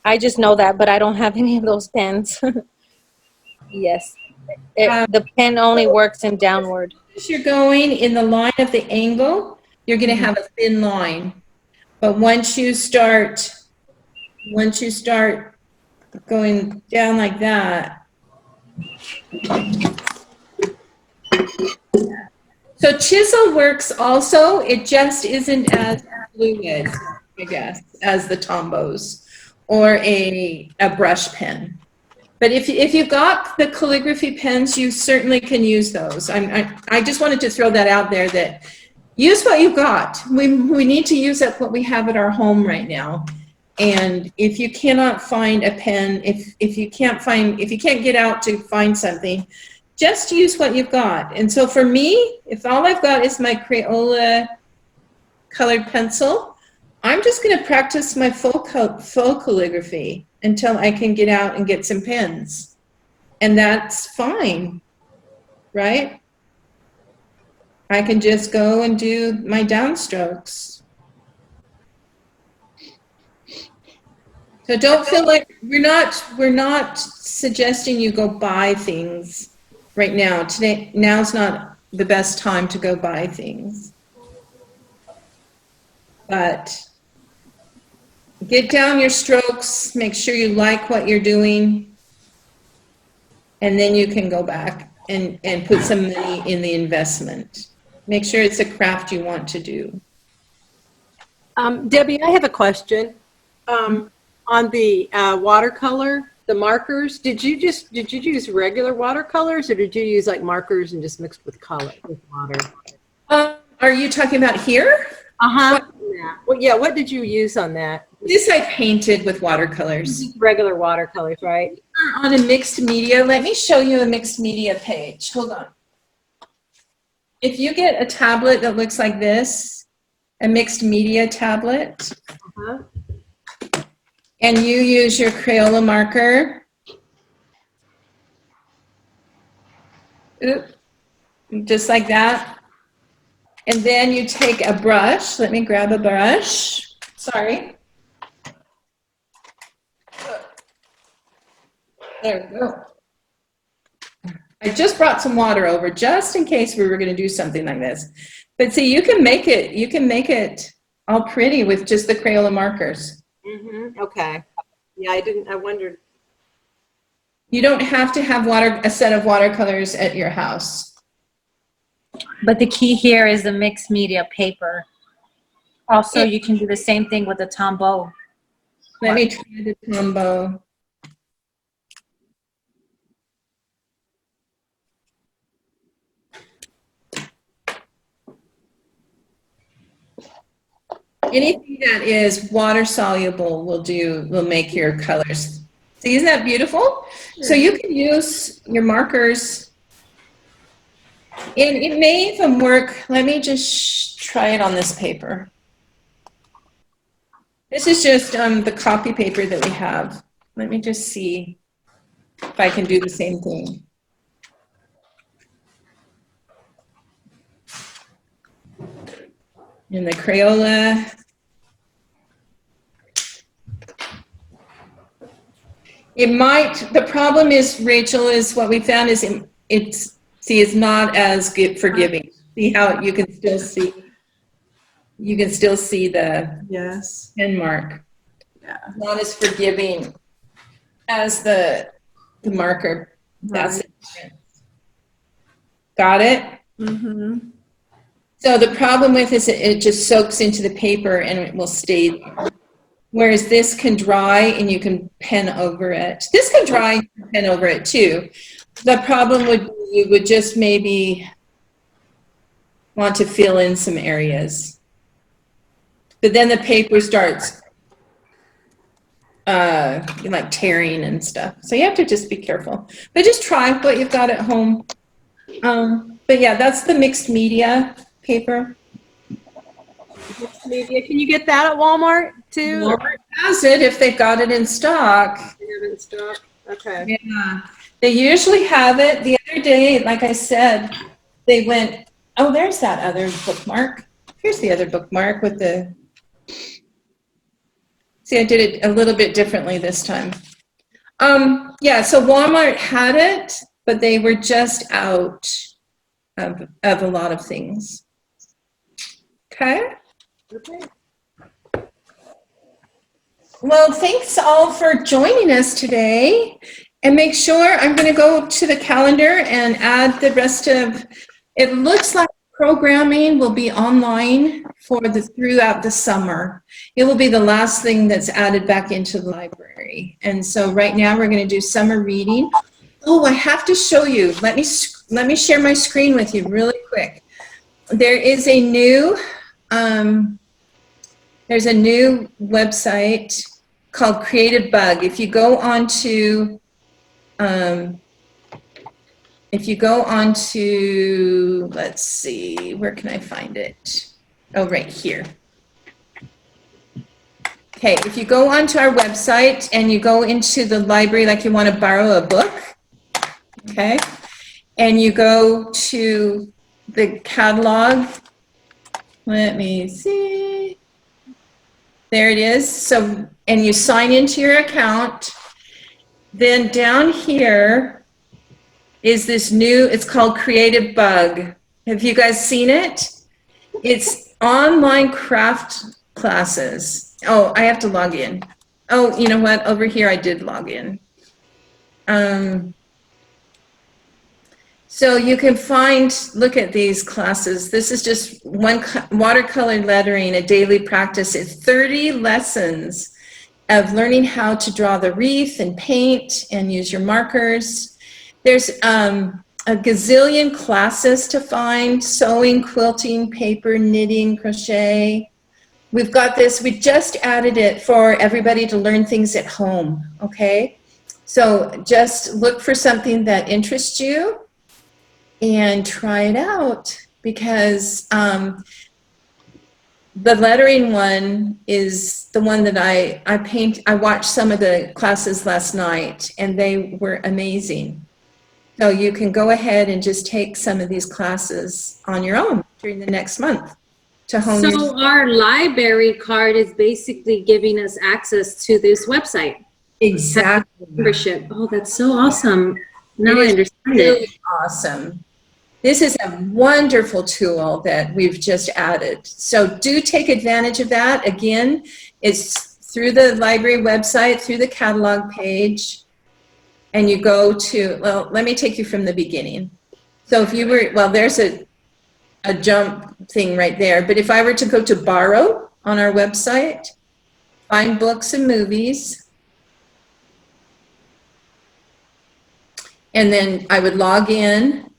[SPEAKER 7] I just know that, but I don't have any of those pens. Yes. The pen only works in downward.
[SPEAKER 2] As you're going in the line of the angle, you're going to have a thin line. But once you start going down like that. So chisel works also, it just isn't as fluid, I guess, as the Tombos or a brush pen. But if you've got the calligraphy pens, you certainly can use those. I just wanted to throw that out there, that use what you've got. We need to use up what we have at our home right now. And if you cannot find a pen, if you can't get out to find something, just use what you've got. And so for me, if all I've got is my Crayola colored pencil, I'm just going to practice my faux calligraphy until I can get out and get some pens. And that's fine, right? I can just go and do my downstrokes. So don't feel like we're not suggesting you go buy things right now. Now's not the best time to go buy things. But get down your strokes, make sure you like what you're doing, and then you can go back and put some money in the investment. Make sure it's a craft you want to do.
[SPEAKER 5] Debbie, I have a question. On the watercolor, the markers, did you use regular watercolors, or did you use like markers and just mixed with color, with water?
[SPEAKER 2] Are you talking about here?
[SPEAKER 5] Uh-huh. Yeah. Well, yeah, what did you use on that?
[SPEAKER 2] This I painted with watercolors.
[SPEAKER 5] Regular watercolors, right?
[SPEAKER 2] On a mixed media, let me show you a mixed media page. Hold on. If you get a tablet that looks like this, a mixed media tablet, and you use your Crayola marker, just like that, and then you take a brush. Let me grab a brush. Sorry. There we go. I just brought some water over just in case we were going to do something like this. But see, you can make it all pretty with just the Crayola markers.
[SPEAKER 5] Mm-hmm. Okay. Yeah, I wondered.
[SPEAKER 2] You don't have to have a set of watercolors at your house.
[SPEAKER 7] But the key here is the mixed media paper. Also, you can do the same thing with the Tombow.
[SPEAKER 2] Let me try the Tombow. Anything that is water soluble will make your colors. See, isn't that beautiful? So you can use your markers, and it may even work. Let me just try it on this paper. This is just the copy paper that we have. Let me just see if I can do the same thing. In the Crayola. The problem is, Rachel, is what we found is it's not as good forgiving. See how you can still see the pen mark.
[SPEAKER 9] Yeah.
[SPEAKER 2] Not as forgiving as the marker. That's the difference. Got it?
[SPEAKER 9] Mm-hmm.
[SPEAKER 2] So the problem with it is it just soaks into the paper and it will stay there. Whereas this can dry and you can pen over it. This can dry and you can pen over it too. The problem would be you would just maybe want to fill in some areas. But then the paper starts like tearing and stuff. So you have to just be careful. But just try what you've got at home. But yeah, that's the mixed media paper.
[SPEAKER 5] Mixed media. Can you get that at Walmart too?
[SPEAKER 2] Walmart has it if they've got it in stock.
[SPEAKER 5] They have it in stock. Okay.
[SPEAKER 2] Yeah, they usually have it. The other day, like I said, they went, oh, there's that other bookmark. Here's the other bookmark with the, see, I did it a little bit differently this time. Yeah, so Walmart had it, but they were just out of a lot of things. Okay?
[SPEAKER 5] Okay.
[SPEAKER 2] Well, thanks all for joining us today. And make sure, I'm going to go to the calendar and add the rest of, it looks like programming will be online throughout the summer. It will be the last thing that's added back into the library. And so right now we're going to do summer reading. Oh, I have to show you. Let me share my screen with you really quick. There is a new, there's a new website called Creative Bug. If you go onto, let's see, where can I find it? Oh, right here. Okay, if you go onto our website and you go into the library like you want to borrow a book, okay, and you go to the catalog, let me see, there it is. So, and you sign into your account, then down here is this new, it's called Creative Bug. Have you guys seen it? It's online craft classes. Oh, I have to log in. Oh, you know what? Over here I did log in. So you can look at these classes. This is just one watercolor lettering, a daily practice. It's 30 lessons of learning how to draw the wreath and paint and use your markers. There's a gazillion classes to find: sewing, quilting, paper, knitting, crochet. We've got this, we just added it for everybody to learn things at home, okay? So just look for something that interests you and try it out, because the lettering one is the one that I watched some of the classes last night and they were amazing. So you can go ahead and just take some of these classes on your own during the next month to hone your.
[SPEAKER 4] So our library card is basically giving us access to this website.
[SPEAKER 2] Exactly.
[SPEAKER 4] Membership. Oh, that's so awesome. Now
[SPEAKER 2] It
[SPEAKER 4] I
[SPEAKER 2] is
[SPEAKER 4] understand
[SPEAKER 2] really
[SPEAKER 4] it.
[SPEAKER 2] awesome. This is a wonderful tool that we've just added. So do take advantage of that. Again, it's through the library website, through the catalog page, and you go to, well, let me take you from the beginning. So if you were, well, there's a jump thing right there, but if I were to go to borrow on our website, find books and movies, and then I would log in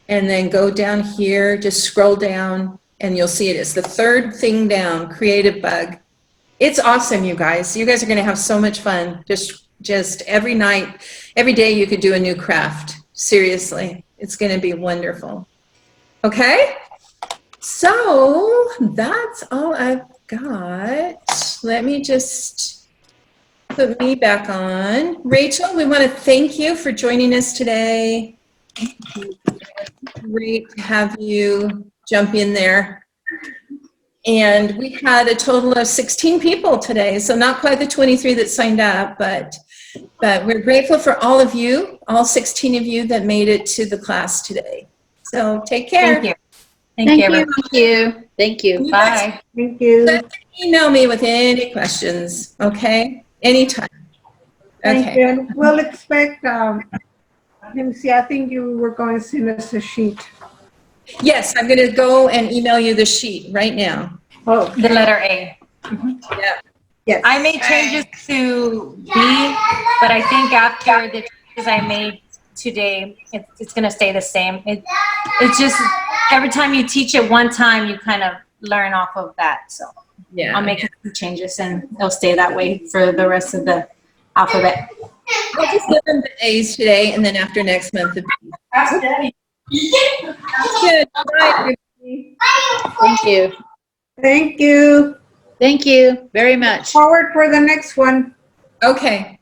[SPEAKER 2] and then go down here, just scroll down and you'll see it. It's the third thing down, Creative Bug. It's awesome, you guys. You guys are gonna have so much fun. Just every night, every day you could do a new craft. Seriously, it's gonna be wonderful. Okay, so that's all I've got. Let me just put me back on. Rachel, we want to thank you for joining us today. Great to have you jump in there. And we had a total of 16 people today, so not quite the 23 that signed up, but we're grateful for all of you, all 16 of you that made it to the class today. So take care.
[SPEAKER 7] Thank you. Thank you, everyone.
[SPEAKER 8] Thank you. Thank you.
[SPEAKER 2] You guys
[SPEAKER 8] Bye.
[SPEAKER 3] Thank you.
[SPEAKER 2] email me with any questions, okay? Anytime.
[SPEAKER 3] Thank
[SPEAKER 2] Okay.
[SPEAKER 3] you. And we'll expect, let me see, I think you were going to send us a sheet.
[SPEAKER 2] Yes, I'm going to go and email you the sheet right now.
[SPEAKER 3] Oh,
[SPEAKER 7] The letter A.
[SPEAKER 2] Yeah.
[SPEAKER 3] yes.
[SPEAKER 7] I made changes to B, but I think after the changes I made today, it's going to stay the same. It's just every time you teach it one time, you kind of learn off of that. So
[SPEAKER 2] Yeah.
[SPEAKER 7] I'll make some changes and it'll stay that way for the rest of the alphabet.
[SPEAKER 2] I'll just give them the A's today, and then after next month, the B's. Good. Bye.
[SPEAKER 8] Thank you.
[SPEAKER 3] Thank you.
[SPEAKER 8] Thank you very much.
[SPEAKER 3] Forward for the next one.
[SPEAKER 2] Okay.